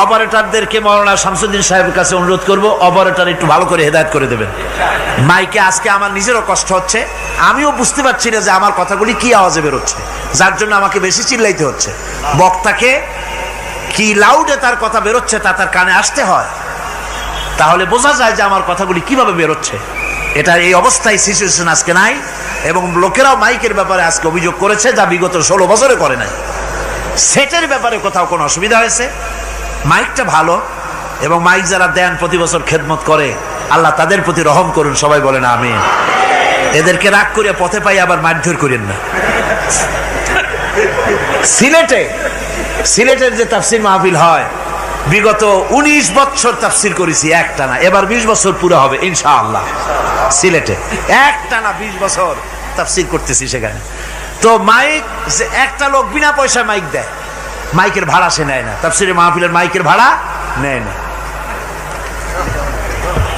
অপারেটরদেরকে মাওলানা শামসুদ্দিন সাহেবের কাছে অনুরোধ করব, অপারেটর একটু ভালো করে হেদায়েত করে দেবেন মাইকে। আজকে আমার নিজেরও কষ্ট হচ্ছে, আমিও বুঝতে পারছি না যে আমার কথাগুলি কি আওয়াজে বেরোচ্ছে, যার জন্য আমাকে বেশি চিল্লাইতে হচ্ছে। বক্তাকে কি লাউডে তার কথা বেরোচ্ছে তা তার কানে আসতে হয়, তাহলে বোঝা যায় যে আমার কথাগুলি কিভাবে বেরোচ্ছে। এটা এই অবস্থায় সিচুয়েশন আজকে নাই, এবং লোকেরাও মাইকের ব্যাপারে আজকে অভিযোগ করেছে, যা বিগত 16 বছরে করে নাই। সেটের ব্যাপারে কোথাও কোনো অসুবিধা হয়েছে? মাইকটা ভালো, এবং মাইক যারা দেন প্রতি বছর খেদমত করে, আল্লাহ তাদের প্রতি রহম করুন। সবাই বলেন আমিন। এদেরকে রাগ করে পথে পাই আবার মারধর করেন না। সিলেটের যে তাফসির মাহফিল হয়, বিগত 19 বছর তাফসির করেছি একটানা, এবার 20 বছর পুরো হবে ইনশাআল্লাহ। সিলেটে একটানা 20 বছর তাফসির করতেছি সেখানে। তো মাইক, যে একটা লোক বিনা পয়সায় মাইক দেয়, মাইকের ভাড়া সে নেয় না। তাফসিরের মাহফিলের মাইকের ভাড়া নেয় না।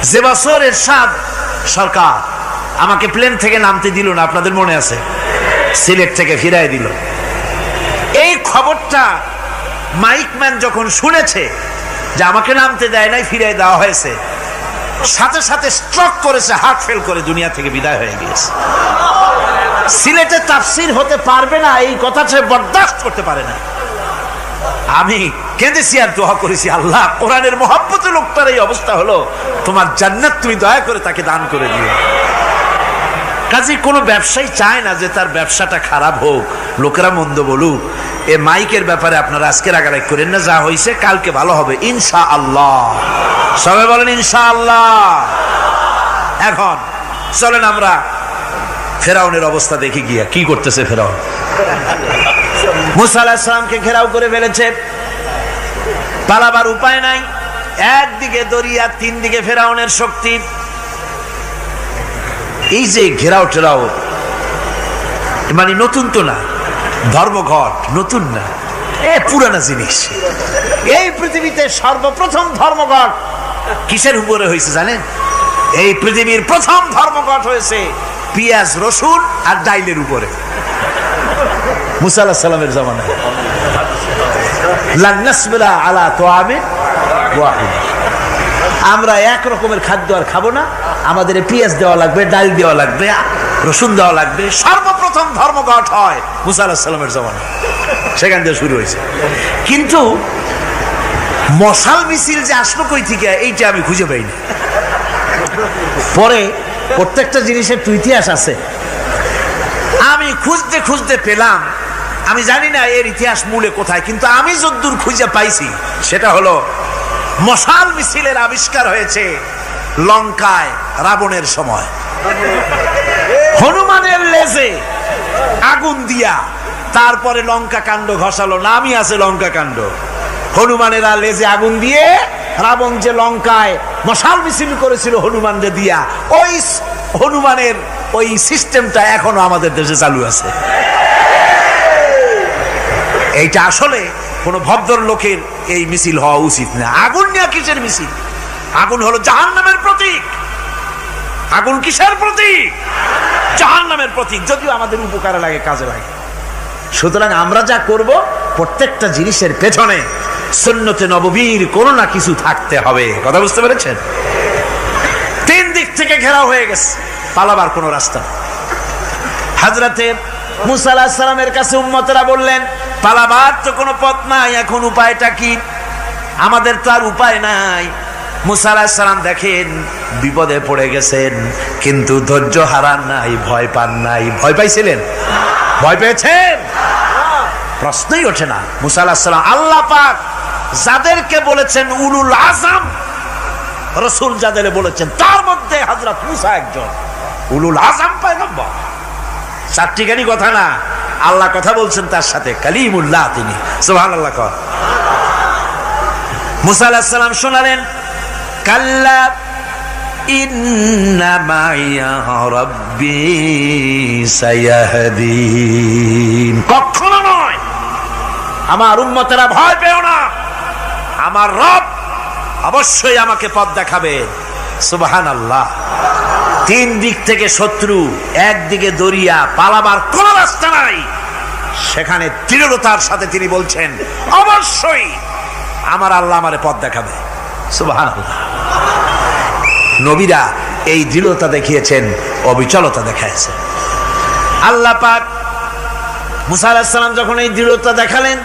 যে বছর এরশাদ সরকার আমাকে প্লেন থেকে নামতে দিল না, আপনাদের মনে আছে? সিলেট থেকে ফিরাই দিল। এই খবরটা মাইকম্যান যখন শুনেছে যে আমাকে নামতে দেয় নাই, ফিরাই দেওয়া হয়েছে, সাথে সাথে স্ট্রোক করেছে, হার্ট ফেল করে দুনিয়া থেকে বিদায় হয়ে গিয়েছে। সিলেটে তাফসির হতে পারবে না, এই কথা সে বরদাস্ত করতে পারে না। আমি কেঁদেছি আর দোয়া করেছি, আল্লাহ, কোরআনের মহব্বতে লোকটার এই অবস্থা হলো, তোমার জান্নাত তুমি দয়া করে তাকে দান করে দিও। কাজে কোনো ব্যবসায়ী চায় না যে তার ব্যবসাটা খারাপ হোক, লোকেরা মন্দ বলুক। এ মাইকের ব্যাপারে আপনারা আজকে রাগারাগ করেন না, যা হয়েছে কালকে ভালো হবে ইনশাআল্লাহ। সবাই বলেন ইনশাআল্লাহ। এখন চলেন আমরা ফেরাউনের অবস্থা দেখি গিয়া কি করতেছে ফেরাউন। মুসা আলাইহিস সালামকে ঘেরাও করে ফেলেছে, পালাবার উপায় নাই। একদিকে দরিয়া, তিন দিকে ফেরাউনের শক্তি। এই যে ঘেরাও টেরাও মানে নতুন তো না, ধর্মঘট নতুন না, পুরানা জিনিস। এই পৃথিবীতে সর্বপ্রথম ধর্মঘট কিসের উপরে হয়েছে জানেন? এই পৃথিবীর প্রথম ধর্মঘট হয়েছে পেঁয়াজ রসুন আর ডাইলের উপরে, মুসা আলাইহিস সালামের জামানায়। লান নাসবিরা আলা তাআমিন ওয়াহিদ, আমরা এক রকমের খাদ্য আর খাবো না, আমাদের পেঁয়াজ দেওয়া লাগবে, ডাল দেওয়া লাগবে, রসুন দেওয়া লাগবে। সর্বপ্রথম ধর্মঘট হয় মুসা আলাইহিস সালামের জামানায়, সেখান থেকে শুরু হয়েছে। কিন্তু মশাল মিছিল যে আসলো কই থেকে, এইটা আমি খুঁজে পাইনি। পরে প্রত্যেকটা জিনিসের তো ইতিহাস আছে, আমি খুঁজতে খুঁজতে পেলাম। আমি জানি না এর ইতিহাস মূলে কোথায়, কিন্তু আমি যদ্দূর খুঁজে পাইছি সেটা হলো মশাল মিছিলের আবিষ্কার হয়েছে লঙ্কায় রাবণের সময়। হনুমানের লেজে আগুন দিয়া তারপরে লঙ্কা কাণ্ড ঘষালো, নামই আছে লঙ্কা কাণ্ড। হনুমানেরা লেজে আগুন দিয়ে রাবণ যে লঙ্কায় মশাল মিছিল করেছিল হনুমানদের দিয়া, ওই হনুমানের ওই সিস্টেমটা এখনো আমাদের দেশে চালু আছে। এইটা আসলে কোন ভদ্র লোকের এই মিছিল হওয়া উচিত না। আগুন নিয়ে কিসের মিছিল? আগুন হলো জাহান্নামের প্রতীক। আগুন কিসের প্রতীক? জাহান্নামের প্রতীক। যদিও আমাদের উপকারে লাগে, কাজে লাগে। সুতরাং আমরা যা করব প্রত্যেকটা জিনিসের পেছনে সুন্নতে নববীর কোনো না কিছু থাকতে হবে। কথা বুঝতে পেরেছেন? তিন দিক থেকে ঘেরাও হয়ে গেছে, পালাবার কোনো রাস্তা। হযরতে মুসা আলাইহিস সালামের কাছে উম্মতেরা বললেন, পালাবার তো কোনো পথ নাই, এখন উপায়টা কি? আমাদের তো আর উপায় নাই। মুসা আলাইহিস সালাম দেখেন বিপদে পড়ে গেছেন, কিন্তু ধৈর্য হারান নাই, ভয় পান নাই। ভয় পাইছিলেন? ভয় পেয়েছেন? প্রশ্নই ওঠে না। মুসা আলাইহিস সালাম আল্লাহ পাক যাদেরকে বলেছেন উলুল আযম রাসূল, যাদের বলেছেন তার মধ্যে হযরত মুসা একজন উলুল আযম পয়গম্বর। চারটিখানি কথা না, আল্লাহ কথা বলছেন তার সাথে, কালিমুল্লাহ তিনি। সুবহানাল্লাহ। মুসা আলাইহিস সালাম শোনালেন, কাল্লা ইন্না মাইয়া রাব্বি সায়াহদিন। কখনো নয়, আমার উম্মতেরা ভয় পেও না, আমার রব অবশ্যই আমাকে পথ দেখাবে। সুবহানাল্লাহ। তিন দিক থেকে শত্রু, একদিকে দরিয়া, পালাবার কোন রাস্তা নাই। সেখানে দৃঢ়তার সাথে তিনি বলছেন, অবশ্যই আমার আল্লাহ আমারে পথ দেখাবে। সুবহানাল্লাহ। নবীরা এই দৃঢ়তা দেখিয়েছেন, অবিচলতা দেখাইছেন। আল্লাহ পাক মুসা আলাইহিস সালাম যখন এই দৃঢ়তা দেখালেন,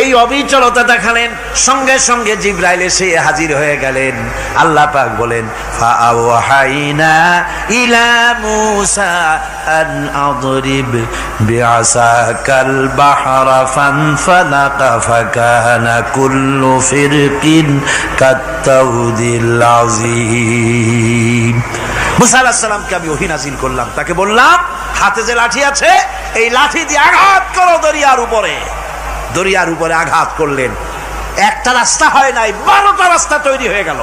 এই অবিচলতা দেখালেন, সঙ্গে সঙ্গে জিবরাইল এসে হাজির হয়ে গেলেন। আল্লাহ পাক বলেন, ফাআওহাইনা ইলা মূসা আন আদরিব বিআসাকাল বাহরা ফানফালাকা ফাকানা কুল্লু ফিরকিন কাত্তাউদিল আযীম। মূসা আলাইহিস সালামকে আমি ওহী নাযিল করলাম, তাকে বললাম হাতে যে লাঠি আছে এই লাঠি দিয়ে আঘাত করো দরিয়ার উপরে। দরিয়ার উপরে আঘাত করলেন, একটা রাস্তা হয় নাই, 12টা রাস্তা তৈরি হয়ে গেল।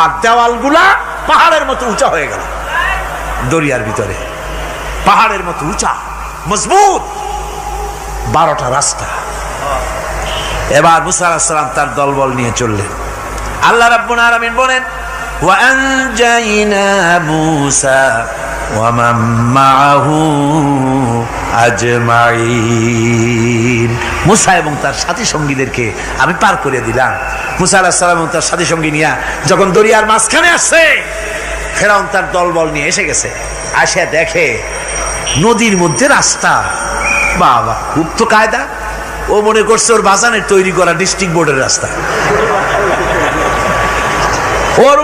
আর দেওয়ালগুলা পাহাড়ের মতো উঁচা হয়ে গেল। দরিয়ার ভিতরে পাহাড়ের মতো উঁচা মজবুত 12টা রাস্তা। এবার মুসা আলাইহিস সালাম তার দলবল নিয়ে চললেন। আল্লাহ রাব্বুল আলামিন বলেন, ওয়া আনজাইনা মূসা ওয়া মান মাআহু আজমাইন। মুসা এবং তার সাথী সঙ্গীদেরকে আমি পার করে দিলাম। মুসা আলাইহিস সালাম এবং তার সাথী সঙ্গী নিয়ে যখন দরিয়ার মাঝখানে আসছে, ফেরাউন তার দলবল নিয়ে এসে গেছে। আসে দেখে নদীর মধ্যে রাস্তা। বাবা, খুব তো কায়দা। ও মনে করছে ওর বাজানের তৈরি করা ডিস্ট্রিক্ট বোর্ডের রাস্তা। ওর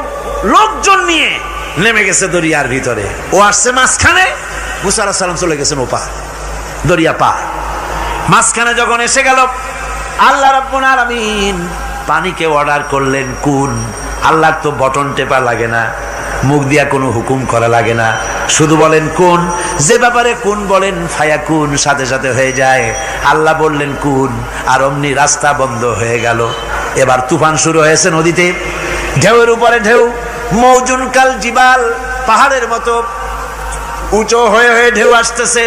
লোকজন নিয়ে নেমে গেছে দরিয়ার ভিতরে, ও আসছে মাঝখানে, মুসা আলাইহিস সালাম চলে গেছেন ওপার, দরিয়া পার। মাঝখানে যখন এসে গেল, আল্লাহ রাব্বুল আলামিন পানিকে অর্ডার করলেন কুন। আল্লাহর তো বটন টেপা লাগে না, মুখ দিয়া কোনো হুকুম করা লাগে না, শুধু বলেন কুন। যে ব্যাপারে কুন বলেন ফায়াকুন, সাথে সাথে হয়ে যায়। আল্লাহ বললেন কুন, আর অমনি রাস্তা বন্ধ হয়ে গেল। এবার তুফান শুরু হয়েছে নদীতে, ঢেউয়ের উপরে ঢেউ, মৌজুন কাল জিবাল, পাহাড়ের মতো উঁচু হয়ে হয়ে ঢেউ আসতেছে।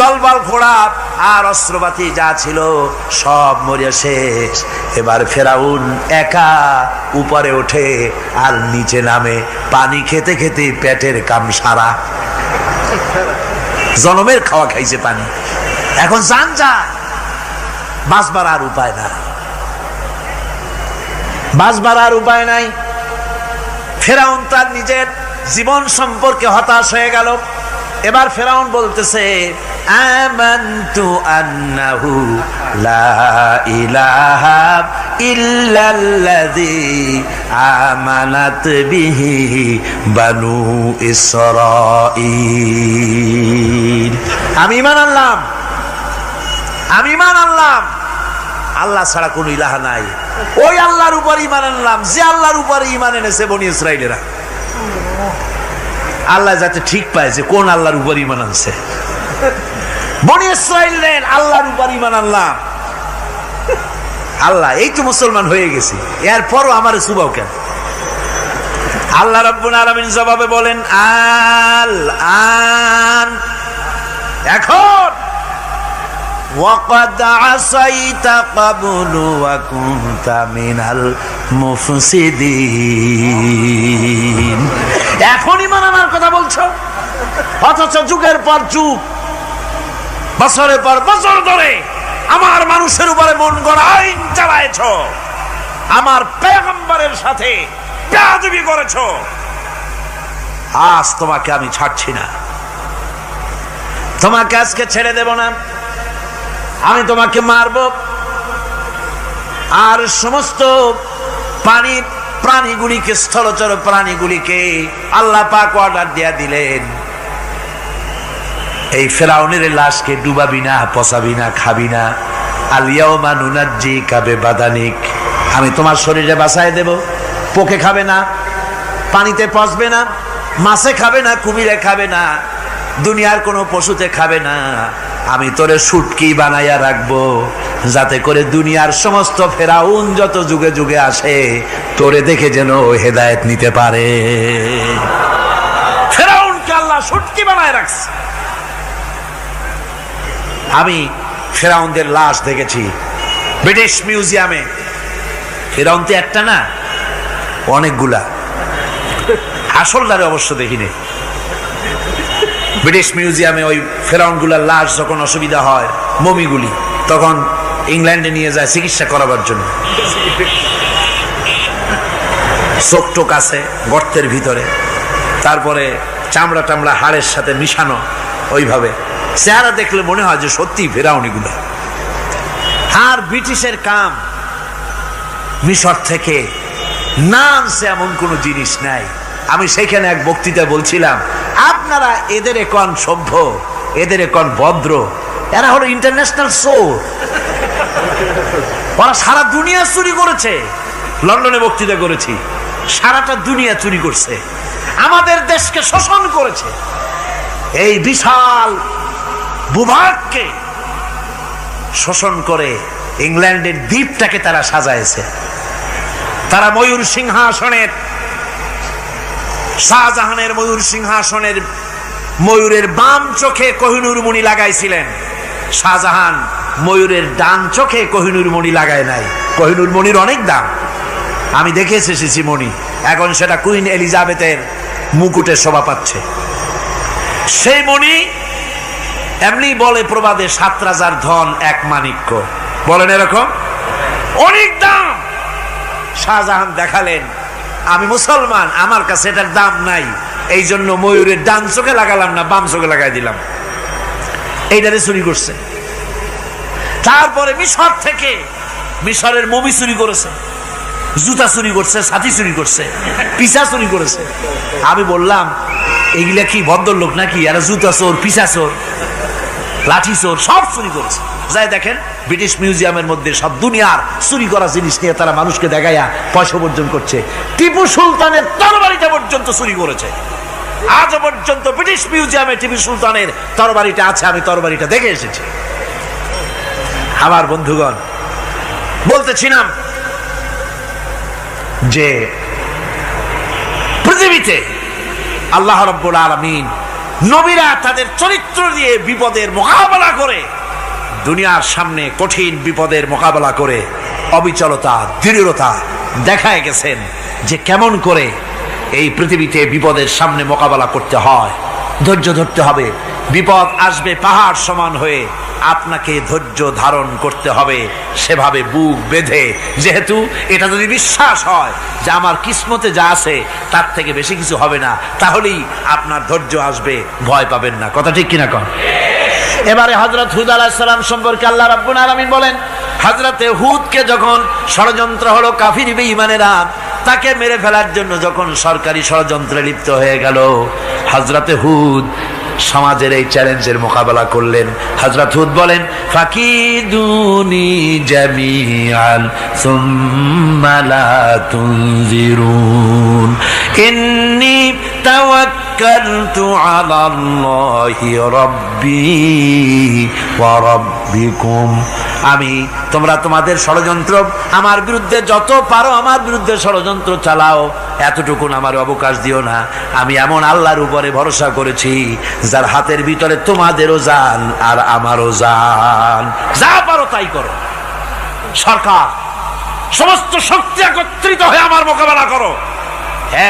দলবল ঘোড়া আর অস্ত্রপাতি যা ছিল সব মরিয়া শেষ। এবার ফেরাউন একা উপরে ওঠে আর নিচে নামে, পানি খেতে খেতে পেটের কাম সারা, জনমের খাওয়া খাইছে পানি। এখন জান যায়, বাঁচবার আর উপায় না, বাঁচবার আর উপায় নাই। ফেরাউন তার নিজের জীবন সম্পর্কে হতাশ হয়ে গেল। এবার ফেরাউন বলতেছে, আমানতু আন্নাহু লা ইলাহা ইল্লাল্লাযী আমানাত বিহি বানু ইসরাঈল। আমি ঈমান আনলাম, আমি ঈমান আনলাম আল্লাহ ছাড়া কোনো ইলাহা নাই। ওই আল্লাহর উপর ঈমান আনলাম যে আল্লাহর উপর ঈমান এনেছে বনি ইসরাঈলেরা। আল্লাহ যাতে ঠিক পায় যে কোন আল্লাহর উপর ঈমান আনছে। বনি ইসরাঈলের আল্লাহর উপর ঈমান আনলাম। আল্লাহ এই তো মুসলমান হয়ে গেছি, এরপরও আমার সুবাও কেন? আল্লাহ রাব্বুল আলামিন জবাবে বলেন, আল আন, এখন ওয়াকাদ আসাইতা ক্বাবলু ওয়া কুনতা মিনাল মুফসিদিন। এখন ঈমান আনার কথা বলছো, অথচ যুগের পর যুগ, বছরের পর বছর ধরে আমার মানুষের উপরে মন গড়া আইন চালায়েছ, আমার পয়গম্বরের সাথে বেয়াদবি করেছ। আজ তোমাকে আমি ছাড়ছি না, তোমাকে আজকে ছেড়ে দেব না, আমি তোমাকে মারব। আর সমস্ত প্রাণীগুলিকে, স্থলচর প্রাণীগুলিকে আল্লাহ পাক অর্ডার দিয়া দিলেন, এই ফেরাউনের লাশকে ডুবাবি না, পচাবি না, খাবি না। আলিয়াউমা নুনাজ্জিকা বিবাদানিক, আমি তোমার শরীরে বাঁচায় দেব। পোকে খাবে না, পানিতে পচবে না, মাছে খাবে না, কুমিরে খাবে না, দুনিয়ার কোনো পশুতে খাবে না। আমি তোরে শুটকি বানাইয়া রাখবো, যাতে করে দুনিয়ার সমস্ত ফেরাউন যত যুগে যুগে আসে তোরে দেখে যেন হেদায়েত নিতে পারে। ফেরাউনকে আল্লাহ শুটকি বানায় রাখছে। আমি ফেরাউনদের লাশ দেখেছি ব্রিটিশ মিউজিয়ামে। ফেরাউন তো একটা না, অনেকগুলা। আসলদারে অবশ্য দেখিনি। ব্রিটিশ মিউজিয়ামে ওই ফেরাউনগুলার লাশ যখন অসুবিধা হয়, মমিগুলি, তখন ইংল্যান্ডে নিয়ে যায় চিকিৎসা করাবার জন্য। চোখ টোক আছে গর্তের ভিতরে, তারপরে চামড়া টামড়া হাড়ের সাথে মিশানো, ওইভাবে চেহারা দেখলে মনে হয় যে সত্যি ফেরাউনিগুলা। আর ব্রিটিশের কাম মিশর থেকে না আনছে এমন কোন জিনিস নাই। আমি সেখানে এক বক্তৃতায় বলছিলাম, আপনারা এদের এখন সভ্য, এদের এখন ভদ্র, এরা হলো ইন্টারন্যাশনাল চোর। ওরা সারা দুনিয়া চুরি করেছে। লন্ডনে বক্তৃতা করেছি, সারাটা দুনিয়া চুরি করছে, আমাদের দেশকে শোষণ করেছে। এই বিশাল ভূভাগকে শোষণ করে ইংল্যান্ডের দ্বীপটাকে তারা সাজাইছে। তারা ময়ূর সিংহাসনের, শাহজাহানের ময়ূর সিংহাসনের ময়ূরের বাম চোখে কোহিনূর মণি লাগাইছিলেন। শাহজাহান ময়ূরের ডান চোখে কোহিনূর মণি লাগায় নাই। কোহিনূর মণির অনেক দাম, আমি দেখে এসেছি মণি। এখন সেটা কুইন এলিজাবেথের মুকুটে শোভা পাচ্ছে। সেই মণি এমনি বলে প্রবাদে, 7 রাজার ধন এক মাণিক্য, বলেন এরকম, অনেক দাম। শাহজাহান দেখালেন, আমি মুসলমান, আমার কাছে এটার দাম নাই, এই জন্য ময়ূরের ডান চোখে লাগালাম না, বাম চোখে লাগাই দিলাম। এইটারে চুরি করছে। তারপরে মিশর থেকে, মিশরের মমি চুরি করেছে, জুতা চুরি করছে, ছাতি চুরি করছে, পিসা চুরি করেছে। আমি বললাম, এগুলা কি ভদ্রলোক নাকি? এরা জুতা চোর, পিসা চোর, লাঠি চোর, সব চুরি করেছে। যাই দেখেন ব্রিটিশ মিউজিয়ামের মধ্যে সব দুনিয়ার চুরি করা জিনিস নিয়ে তারা মানুষকে দেখাইয়া পয়সা অর্জন করছে। টিপু সুলতানের তরবারিটা পর্যন্ত চুরি করেছে। আজ পর্যন্ত ব্রিটিশ মিউজিয়ামে টিপু সুলতানের তরবারিটা আছে, আমি তরবারিটা দেখে এসেছি। আমার বন্ধুগণ, বলতেছিলাম যে পৃথিবীতে আল্লাহ রাব্বুল আলামিন নবীরা তাদের চরিত্র দিয়ে বিপদের মোকাবেলা করে দুনিয়ার সামনে কঠিন বিপদের মোকাবেলা করে অবিচলতা, দৃঢ়তা দেখায় গেছেন যে কেমন করে এই পৃথিবীতে বিপদের সামনে মোকাবেলা করতে হয়। ধৈর্য ধরতে হবে, বিপদ আসবে পাহাড় সমান হয়ে, আপনাকে ধৈর্য ধারণ করতে হবে সেভাবে বুক বেঁধে। যেহেতু এটা যদি বিশ্বাস হয় যে আমার কিসমতে যা আছে তার থেকে বেশি কিছু হবে না, তাহলেই আপনার ধৈর্য আসবে, ভয় পাবেন না। কথা ঠিক কিনা কন? এবারে হযরত হুদ আলাইহিস সালাম সম্পর্কে আল্লাহ রাব্বুল আলামিন বলেন, হযরতে হুদকে যখন ষড়যন্ত্র হলো কাফির বেঈমানেরা তাকে মেরে ফেলার জন্য, যখন সরকারি ষড়যন্ত্রে লিপ্ত হয়ে গেল, হযরতে হুদ সমাজের এই চ্যালেঞ্জের মোকাবেলা করলেন। হযরত হুদ বলেন, ফাকিদুনি জামিআন সুম্মা লা তুনজিরুন ইন্নী তাওয়াক্কালতু আলাল্লাহি রাব্বি ওয়া রাব্বিকুম। তোমরা তোমাদের ষড়যন্ত্র আমার বিরুদ্ধে যত পারো আমার বিরুদ্ধে ষড়যন্ত্র চালাও, এতটুকুন আমার অবকাশ দিও না। আমি এমন আল্লাহর উপরে ভরসা করেছি যার হাতের ভিতরে তোমাদেরও জান আর আমারও জান। যা পারো তাই করো। সরকার সমস্ত শক্তি একত্রিত হয়ে আমার মোকাবেলা করো।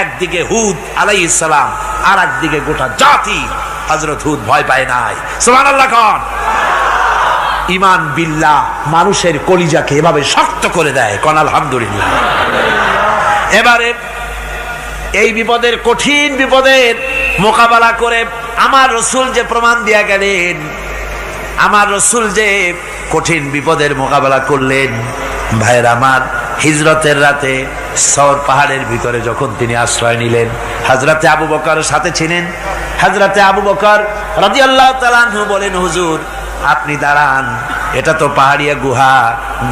একদিকে হুদ আলাইহিস সালাম, আর একদিকে গোটা জাতি। হযরত হুদ ভয় পায় নাই। সুবহানাল্লাহ কোন? ঈমান বিল্লাহ মানুষের কলিজাকে এভাবে শক্ত করে দেয়। কোন আলহামদুলিল্লাহ। এবারে এই বিপদের, কঠিন বিপদের মোকাবেলা করে আমার রাসূল যে প্রমাণ দিয়া গেলেন, আমার রাসূল যে কঠিন বিপদের মোকাবেলা করলেন, ভাইয়ের আমার, হিজরতের রাতে সওর পাহাড়ের ভিতরে যখন তিনি আশ্রয় নিলেন, হযরতে আবু বকর সাথে ছিলেন। হযরতে আবু বকর রাদিয়াল্লাহু তাআলা আনহু বলেন, হুজুর আপনি দাঁড়ান, এটা তো পাহাড়িয়া গুহা,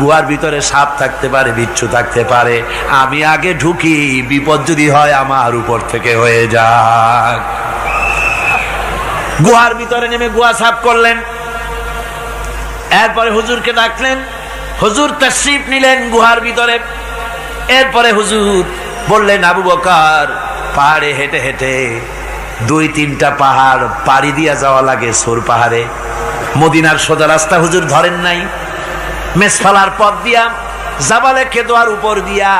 গুহার ভিতরে সাপ থাকতে পারে, বিচ্ছু থাকতে পারে, আমি আগে ঢুকি, বিপদ যদি হয় আমার উপর থেকে হয়ে যাক। গুহার ভিতরে নেমে গুহা সাফ করলেন। এরপরে হুজুরকে ডাকলেন, হুজুর তাশরীফ নিলেন গুহার ভিতরে। এরপরে হুজুর বললেন, আবু বকর পাহাড়ে হেঁটে হেঁটে 2-3টা পাহাড় পাড়ি দিয়া যাওয়া লাগে সৌর পাহাড়ে। মদিনার সোজা রাস্তা হুজুর ধরেন নাই, মেসফালার পথ দিয়া জাবালে কেদোয়ার উপর দিয়া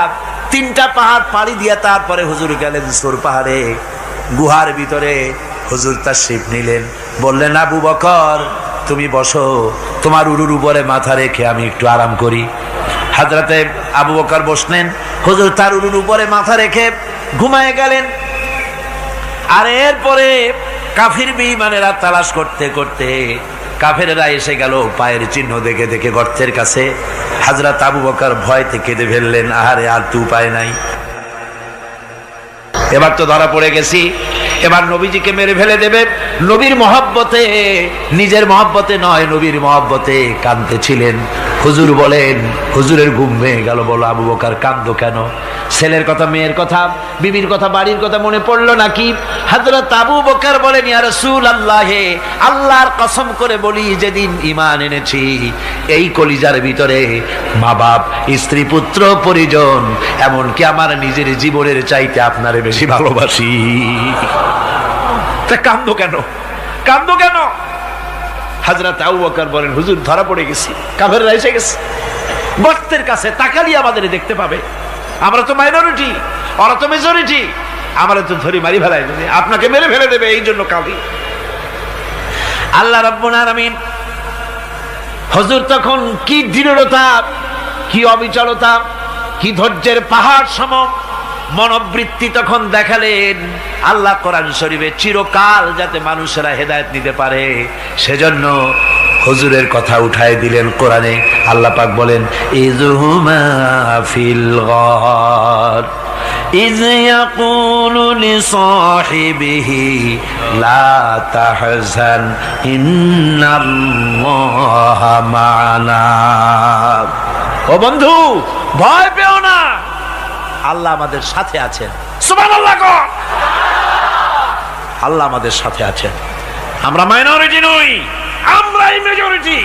3টা পাহাড় পাড়ি দিয়া তারপরে হুজুর গেলেন সৌর পাহাড়ে। গুহার ভিতরে হুজুর তাশরীফ নিলেন। বললেন, আবু বকর তুমি বসো, তোমার উরুর উপরে মাথা রেখে আমি একটু আরাম করি। হযরতে আবু বকর বসলেন, হুজুর তার উরুর উপরে মাথা রেখে ঘুমায় গেলেন। আর এরপরে কাফির বেঈমানেরা তালাশ করতে করতে কাফেরেরা এসে গেল পায়ের চিহ্ন দেখে দেখে গর্তের কাছে। হযরত আবু বকর ভয়তে কেঁদে ফেললেন, আহারে আর তো উপায় নাই, এবার তো ধরা পড়ে গেছি, এবার নবীজিকে মেরে ফেলে দেবে। নবীর মহব্বতে, নিজের মহব্বতে নয়, নবীর মহব্বতে কাঁদতেছিলেন। হুজুর বলেন, হুজুরের ঘুম ভেঙে গেল। বলো আবু বকর কাঁদো কেন? ছেলের কথা, মেয়ের কথা, বিবির কথা, বাড়ির কথা মনে পড়লো নাকি? হযরত আবু বকর বলেন, ইয়া রাসূলুল্লাহ, আল্লাহর কসম করে বলি, যেদিন ঈমান এনেছি এই কলিজার ভিতরে মা বাপ, স্ত্রী, পুত্র, পরিজন, এমনকি আমার নিজের জীবনের চাইতে আপনারে বেশি ভালোবাসি। তা কাঁদো কেন? কাঁদো কেন? হযরত আবু বকর বলেন, হুজুর ধরা পড়ে গেছি, কাফেররা এসে গেছে গর্তের কাছে, তাকালি আমাদের দেখতে পাবে, আমরা তো মাইনরিটি, ওরা তো মেজরিটি, আমরা তো ধরি মারি ফেলাই দেবে, আপনাকে মেরে ফেলে দেবে, এই জন্য কাঁদি। আল্লাহ রাব্বুল আলামিন, হুজুর তখন কি দৃঢ়তা, কি অবিচলতা, কি ধৈর্যের পাহাড় সম মনোবৃত্তি তখন দেখালেন। আল্লাহ কোরআন শরীফে চিরকাল যাতে মানুষেরা হেদায়েত নিতে পারে সেজন্য হুজুরের কথা উঠায় দিলেন কোরআনে। আল্লাহ পাক বলেন, ইযহুমা ফিল গার ইয ইয়াকুলু লিসাহিবিহি লা তাহজান ইন্নাল্লাহা মা'ানা। ও বন্ধু, ভয় পেও না, আল্লাহ আমাদের সাথে আছেন। সুবহানাল্লাহ। আল্লাহ আমাদের সাথে আছেন। আমরা মাইনরিটি নই, আমরাই মেজরিটি।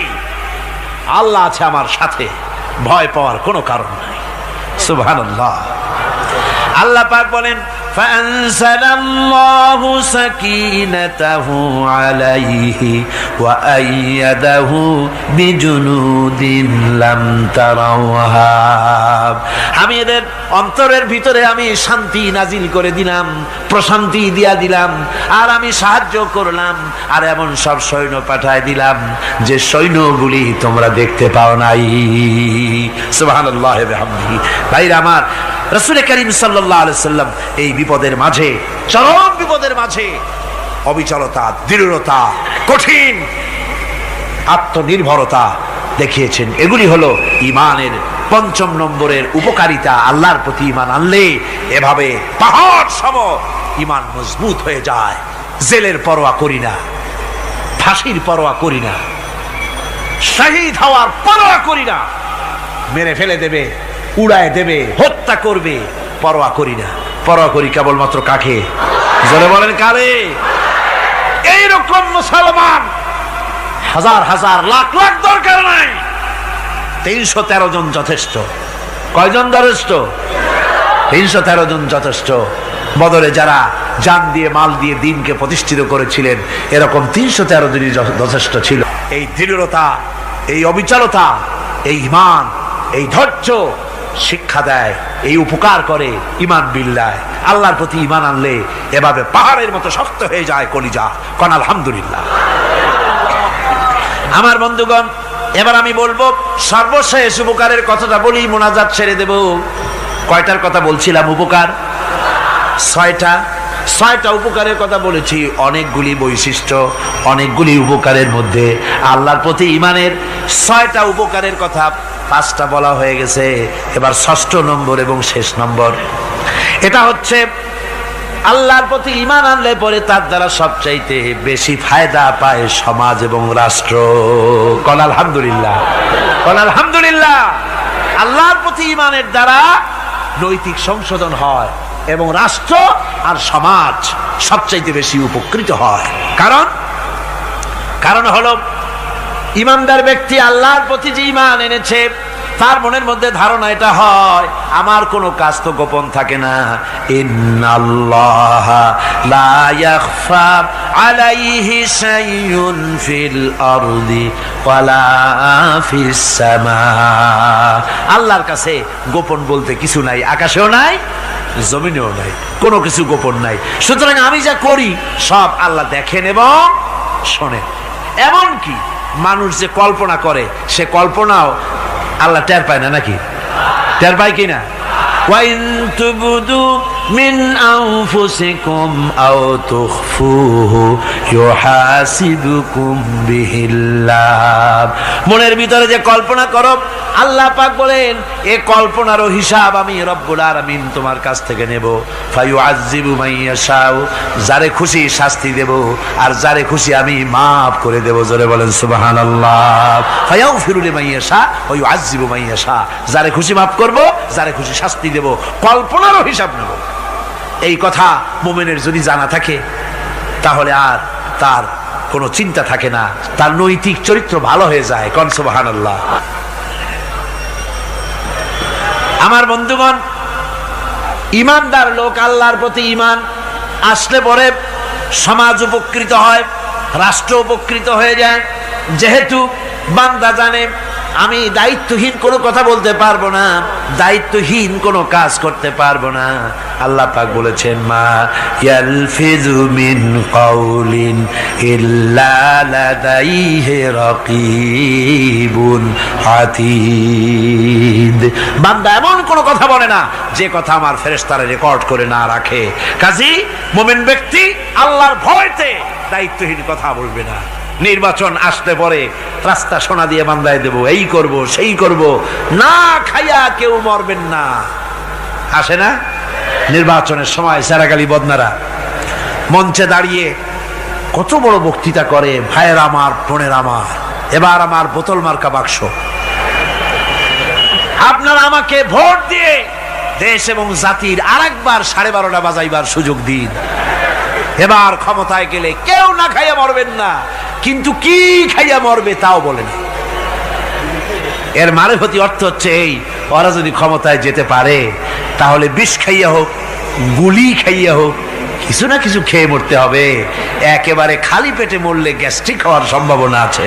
আল্লাহ আছে আমার সাথে, ভয় পাওয়ার কোনো কারণ নাই। সুবহানাল্লাহ। আল্লাহ পাক বলেন, فأنزل الله سكينته عليه وأيده بجنود لم تروها। আমি এদের অন্তরের ভিতরে আমি শান্তি নাজিল করে দিলাম, প্রশান্তি দিয়া দিলাম, আর আমি সাহায্য করলাম, আর এমন সব সৈন্য পাঠায় দিলাম যে সৈন্যগুলি তোমরা দেখতে পাও নাই। সুবহানাল্লাহ ওয়া বিহামদিহি। ভাইরা আমার, রাসূল করিম সাল্লাল্লাহু আলাইহি সাল্লাম এই বিপদের মাঝে, চরম বিপদের মাঝে অবিচলতা, দৃঢ়তা, কঠিন আত্মনির্ভরতা দেখিয়েছেন। এগুলি হলো ঈমানের পঞ্চম নম্বরের উপকারিতা। আল্লাহর প্রতি ঈমান আনলে এভাবে পাহাড় সম ঈমান মজবুত হয়ে যায়। জেলের পরোয়া করি না, ফাঁসির পরোয়া করি না, শহীদ হওয়ার পরোয়া করি না, মেরে ফেলে দেবে, উড়ায় দেবে, হত্যা করবে, পরোয়া করি না। পরোয়া করি কেবলমাত্র কাকে? জোরে বলেন কারে? এইরকম মুসলমান হাজার হাজার লাখ লাখ দরকার নাই, 313 জন যথেষ্ট। কয়জন যথেষ্ট? 313 জন যথেষ্ট। বদরে যারা জান দিয়ে, মাল দিয়ে দ্বীনকে প্রতিষ্ঠিত করেছিলেন, এরকম 313 জনই যথেষ্ট ছিল। এই দৃঢ়তা, এই অবিচলতা, এই ঈমান, এই ধৈর্য শিক্ষা দেয়, এই উপকার করে ঈমান বিল্লাহ। আল্লাহর প্রতি ঈমান আনলে এভাবে পাহাড়ের মতো শক্ত হয়ে যায় কলিজা। কোন আলহামদুলিল্লাহ। আমার বন্ধুগণ, এবার আমি বলবো সর্বশেষ উপকারের কথাটা বলি, মোনাজাত ছেড়ে দেব। কয়টার কথা বলছিলাম? উপকার 6টা উপকারের কথা বলেছি। অনেকগুলি বৈশিষ্ট্য, অনেকগুলি উপকারের মধ্যে আল্লাহর প্রতি ঈমানের 6টা উপকারের কথা 5টা বলা হয়ে গেছে। এবার 6ষ্ঠ নম্বর এবং শেষ নম্বর, এটা হচ্ছে আল্লাহর প্রতি ঈমান আনলে পরে তার দ্বারা সবচাইতে বেশি ফায়দা পায় সমাজ এবং রাষ্ট্র। কোন আলহামদুলিল্লাহ, কোন আলহামদুলিল্লাহ। আল্লাহর প্রতি ঈমানের দ্বারা নৈতিক সংশোধন হয় এবং রাষ্ট্র আর সমাজ সবচাইতে বেশি উপকৃত হয়। কারণ হলো ঈমানদার ব্যক্তি আল্লাহর প্রতি যে ঈমান এনেছে, তার মনের মধ্যে ধারণা এটা হয়, আমার কোনো কাজ তো গোপন থাকে না। ইন্নাল্লাহা লা ইয়াখফা আলাইহি শাইউন ফিল আরদি ওয়ালা ফিস সামা। আল্লাহর কাছে গোপন বলতে কিছু নাই, আকাশেও নাই, জমিনেও নাই, কোনো কিছু গোপন নাই। সুতরাং আমি যা করি সব আল্লাহ দেখেন এবং শোনেন। এমনকি মানুষ যে কল্পনা করে, সে কল্পনাও আল্লাহ টের পায় না, নাকি? টের পায় কিনা? ওয়াইন তুবদু মিন আনফুসিকুম আও তুখফুহু ইউহাসিবুকুম বিহিল্লাহ। মনের ভিতরে যে কল্পনা করো, আল্লাহ পাক বলেন এই কল্পনারও হিসাব আমি রব্বুল আলামিন তোমার কাছ থেকে নেব। ফায়ুআযযিবু মান ইয়াশাউ, যারে খুশি শাস্তি দেব, আর যারে খুশি আমি মাফ করে দেব। জোরে বলেন সুবহানাল্লাহ। ফায়াগফিরু লিমান ইয়াশা ওয়া ইউআযযিবু মান ইয়াশা, যারে খুশি মাফ করব, যারে খুশি শাস্তি দেব, কল্পনারও হিসাব নেব। এই কথা মুমিনের যদি জানা থাকে, তাহলে আর তার কোনো চিন্তা থাকে না, তার নৈতিক চরিত্র ভালো হয়ে যায়। কোন সুবহানাল্লাহ। আমার বন্ধুগণ, ঈমানদার লোক, আল্লাহর প্রতি ঈমান আসলে পরে সমাজ উপকৃত হয়, রাষ্ট্র উপকৃত হয়ে যায়। যেহেতু বান্দা জানে আমি দায়িত্বহীন কোনো কথা বলতে পারবো না, দায়িত্বহীন কোনো কাজ করতে পারবো না। আল্লাহ পাক বলেছেন, মা ইয়ালফিযু মিন কাউলিন ইল্লা লাদাইহি রাকীবুন আতীদ। বান্দা এমন কোনো কথা বলে না যে কথা আমার ফেরেশতারা রেকর্ড করে না রাখে। কাজী মুমিন ব্যক্তি আল্লাহর ভয়তে দায়িত্বহীন কথা বলবে না। নির্বাচন আসতে পরে রাস্তা সোনা দিয়ে বান্দায় দেব, এই করব সেই করব, না খাইয়া কেউ মরবেন না। আসে না নির্বাচনের সময় সারাগালি বদনারা মঞ্চে দাঁড়িয়ে কত বড় বক্তৃতা করে, ভাইয়ের আমার, বোনের আমার, এবার আমার বোতল মার্কা বাক্স, আপনারা আমাকে ভোট দিয়ে দেশ এবং জাতির আরেকবার 12:30 বাজাইবার সুযোগ দিন। এবার ক্ষমতায় গেলে কেউ না খাইয়া মরবেন না, কিন্তু কি খাইয়া মরবে তাও বলেন। এর মারফতি অর্থ হচ্ছে এই, ওরা যদি ক্ষমতায় যেতে পারে তাহলে বিষ খাইয়া হোক, গুলি খাইয়া হোক, কিছু না কিছু খেয়ে মরতে হবে। একেবারে খালি পেটে মরলে গ্যাস্ট্রিক হওয়ার সম্ভাবনা আছে।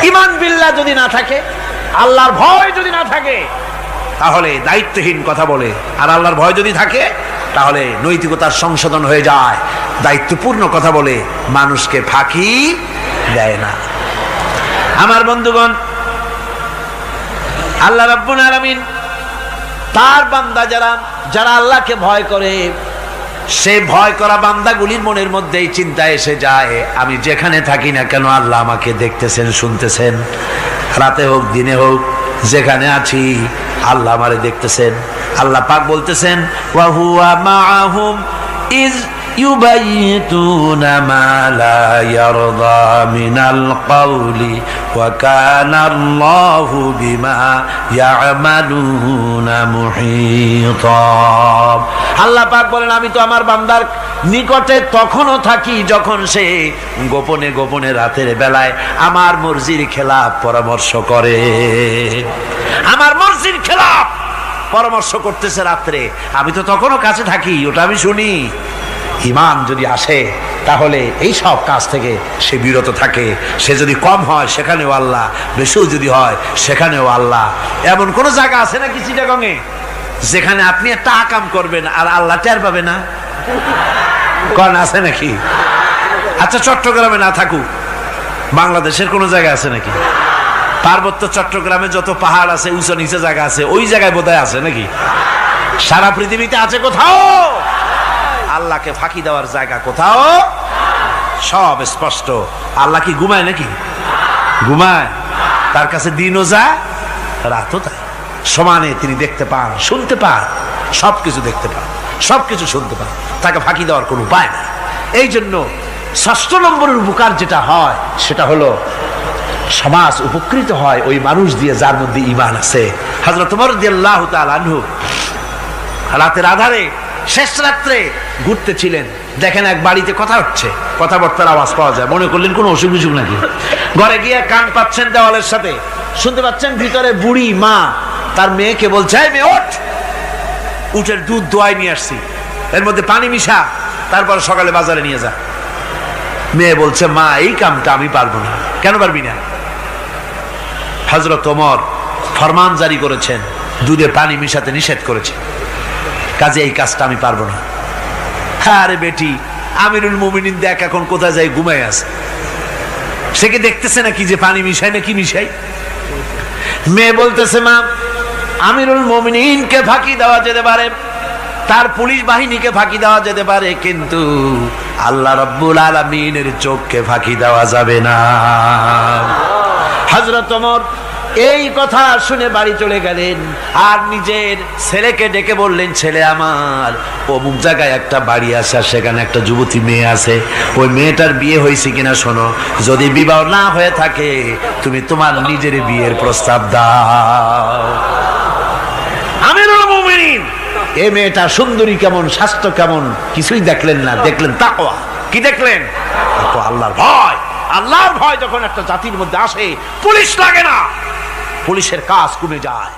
ঈমান বিল্লাহ যদি না থাকে, আল্লাহর ভয় যদি না থাকে, তাহলে দায়িত্বহীন কথা বলে। আর আল্লাহর ভয় যদি থাকে, তাহলে নৈতিকতার সংশোধন হয়ে যায়, দায়িত্বপূর্ণ কথা বলে, মানুষকে ফাঁকি দেয় না। আমার বন্ধুগণ, আল্লাহ রাব্বুল আলামিন তার বান্দা যারা আল্লাহকে ভয় করে, সে ভয় করা বান্দাগুলির মনের মধ্যে এই চিন্তা এসে যায়, আমি যেখানে থাকি না কেন আল্লাহ আমাকে দেখতেছেন, শুনতেছেন। রাতে হোক দিনে হোক, যেখানে আছি আল্লাহ আমারে দেখতেছেন। আল্লাহ পাক বলতেছেন, ওয়া হুয়া মাআহুম ইজ ইউবাইতুনা মা লা ইয়ারদা মিনাল কওলি ওয়া কানা আল্লাহু বিমা ইয়ামালুনা মুহীতা। আল্লাহ পাক বলেন, আমি তো আমার বান্দার নিকটে তখনও থাকি যখন সে গোপনে গোপনে রাতের বেলায় আমার মর্জির খেলাফ পরামর্শ করে। আমার মর্জির খেলাফ পরামর্শ করতেছে রাত্রে, আমি তো তখনও কাছে থাকি, ওটা আমি শুনি। ঈমান যদি আসে, তাহলে এই সব কাজ থেকে সে বিরত থাকে। সে যদি কম হয় সেখানেও আল্লাহ, বেশিও যদি হয় সেখানেও আল্লাহ। এমন কোন জায়গা আছে নাকি চিটাগংয়ে যেখানে আপনি একটা আকাম করবেন আর আল্লাহ টের পাবে না? কোন আছে নাকি? আচ্ছা, চট্টগ্রামে না থাকুক, বাংলাদেশের কোন জায়গা আছে নাকি? পার্বত্য চট্টগ্রামে যত পাহাড় আছে, উঁচু নিচে জায়গা আছে, ওই জায়গায় বোধহয় আছে নাকি? সারা পৃথিবীতে আছে কোথাও? আল্লাহকে ফাঁকি দেওয়ার জায়গা কোথাও? সব স্পষ্ট। আল্লাহ কি ঘুমায় নাকি? ঘুমায়? তার কাছে দিনও যায়, রাতও তাই। সমানে তিনি দেখতে পান, শুনতে পান, সবকিছু দেখতে পান, সবকিছু শুনতে পান। তাকে ফাঁকি দেওয়ার কোনো উপায় না। এই জন্য ৬ষ্ঠ নম্বরের উপকার যেটা হয়, সেটা হলো সমাজ উপকৃত হয় ওই মানুষ দিয়ে যার মধ্যে ঈমান আছে। হযরত ওমর রাদিয়াল্লাহু তাআলা আনহু রাতের আধারে, শেষ রাত্রে ঘুরতেছিলেন, দেখেন এক বাড়িতে কথা হচ্ছে, কথাবার্তার আওয়াজ পাওয়া যায়। মনে করলেন কোনো অসুখ বিসুখ নাকি। ঘরে গিয়ে কান পাচ্ছেন দেওয়ালের সাথে, শুনতে পাচ্ছেন ভিতরে বুড়ি মা তার মেয়েকে বলছে, এই মেয়ে ওঠ, উটের দুধ দোয়াই নিয়ে আসছি, এর মধ্যে পানি মিশা, তারপর সকালে বাজারে নিয়ে যা। মেয়ে বলছে, মা এই কামটা আমি পারবো না। কেন পারবি না? হযরত ওমর ফরমান জারি করেছেন, দুধে পানি মিশাতে নিষেধ করেছে, কাজে এই কাজটা আমি পারবো না। আরে বেটি, আমিরুল মুমিনিন দেখ এখন কোথায় যায়, ঘুমায় আছে। সে কি দেখতেছে নাকি যে পানি মিশাই না কি মিশাই? মেয়ে বলতেছে, মা আমিরুল মুমিনিনকে ফাঁকি দেওয়া যেতে পারে, তার পুলিশ বাহিনীকে ফাঁকি দেওয়া যেতে পারে, কিন্তু আল্লাহ রাব্বুল আলামিনের চোখকে ফাঁকি দেওয়া যাবে না। হযরত ওমর এই কথা শুনে বাড়ি চলে গেলেন, আর নিজের ছেলেকে ডেকে বললেন, ছেলে আমার, অমুক জায়গায় একটা বাড়ি আছে, সেখানে একটা যুবতী মেয়ে আছে, ওই মেয়েটার বিয়ে হয়েছে কিনা শোনো, যদি বিবাহ না হয়ে থাকে তুমি তোমার নিজের বিয়ের প্রস্তাব দাও। আমিরুল মুমিনিন এই মেয়েটা সুন্দরী কেমন, স্বাস্থ্য কেমন, কিছুই দেখলেন না, দেখলেন তাকওয়া। কি দেখলেন? আল্লাহর ভয়। আল্লাহর ভয় যখন একটা জাতির মধ্যে আসে, পুলিশ লাগে না, পুলিশের কাজ কমে যায়।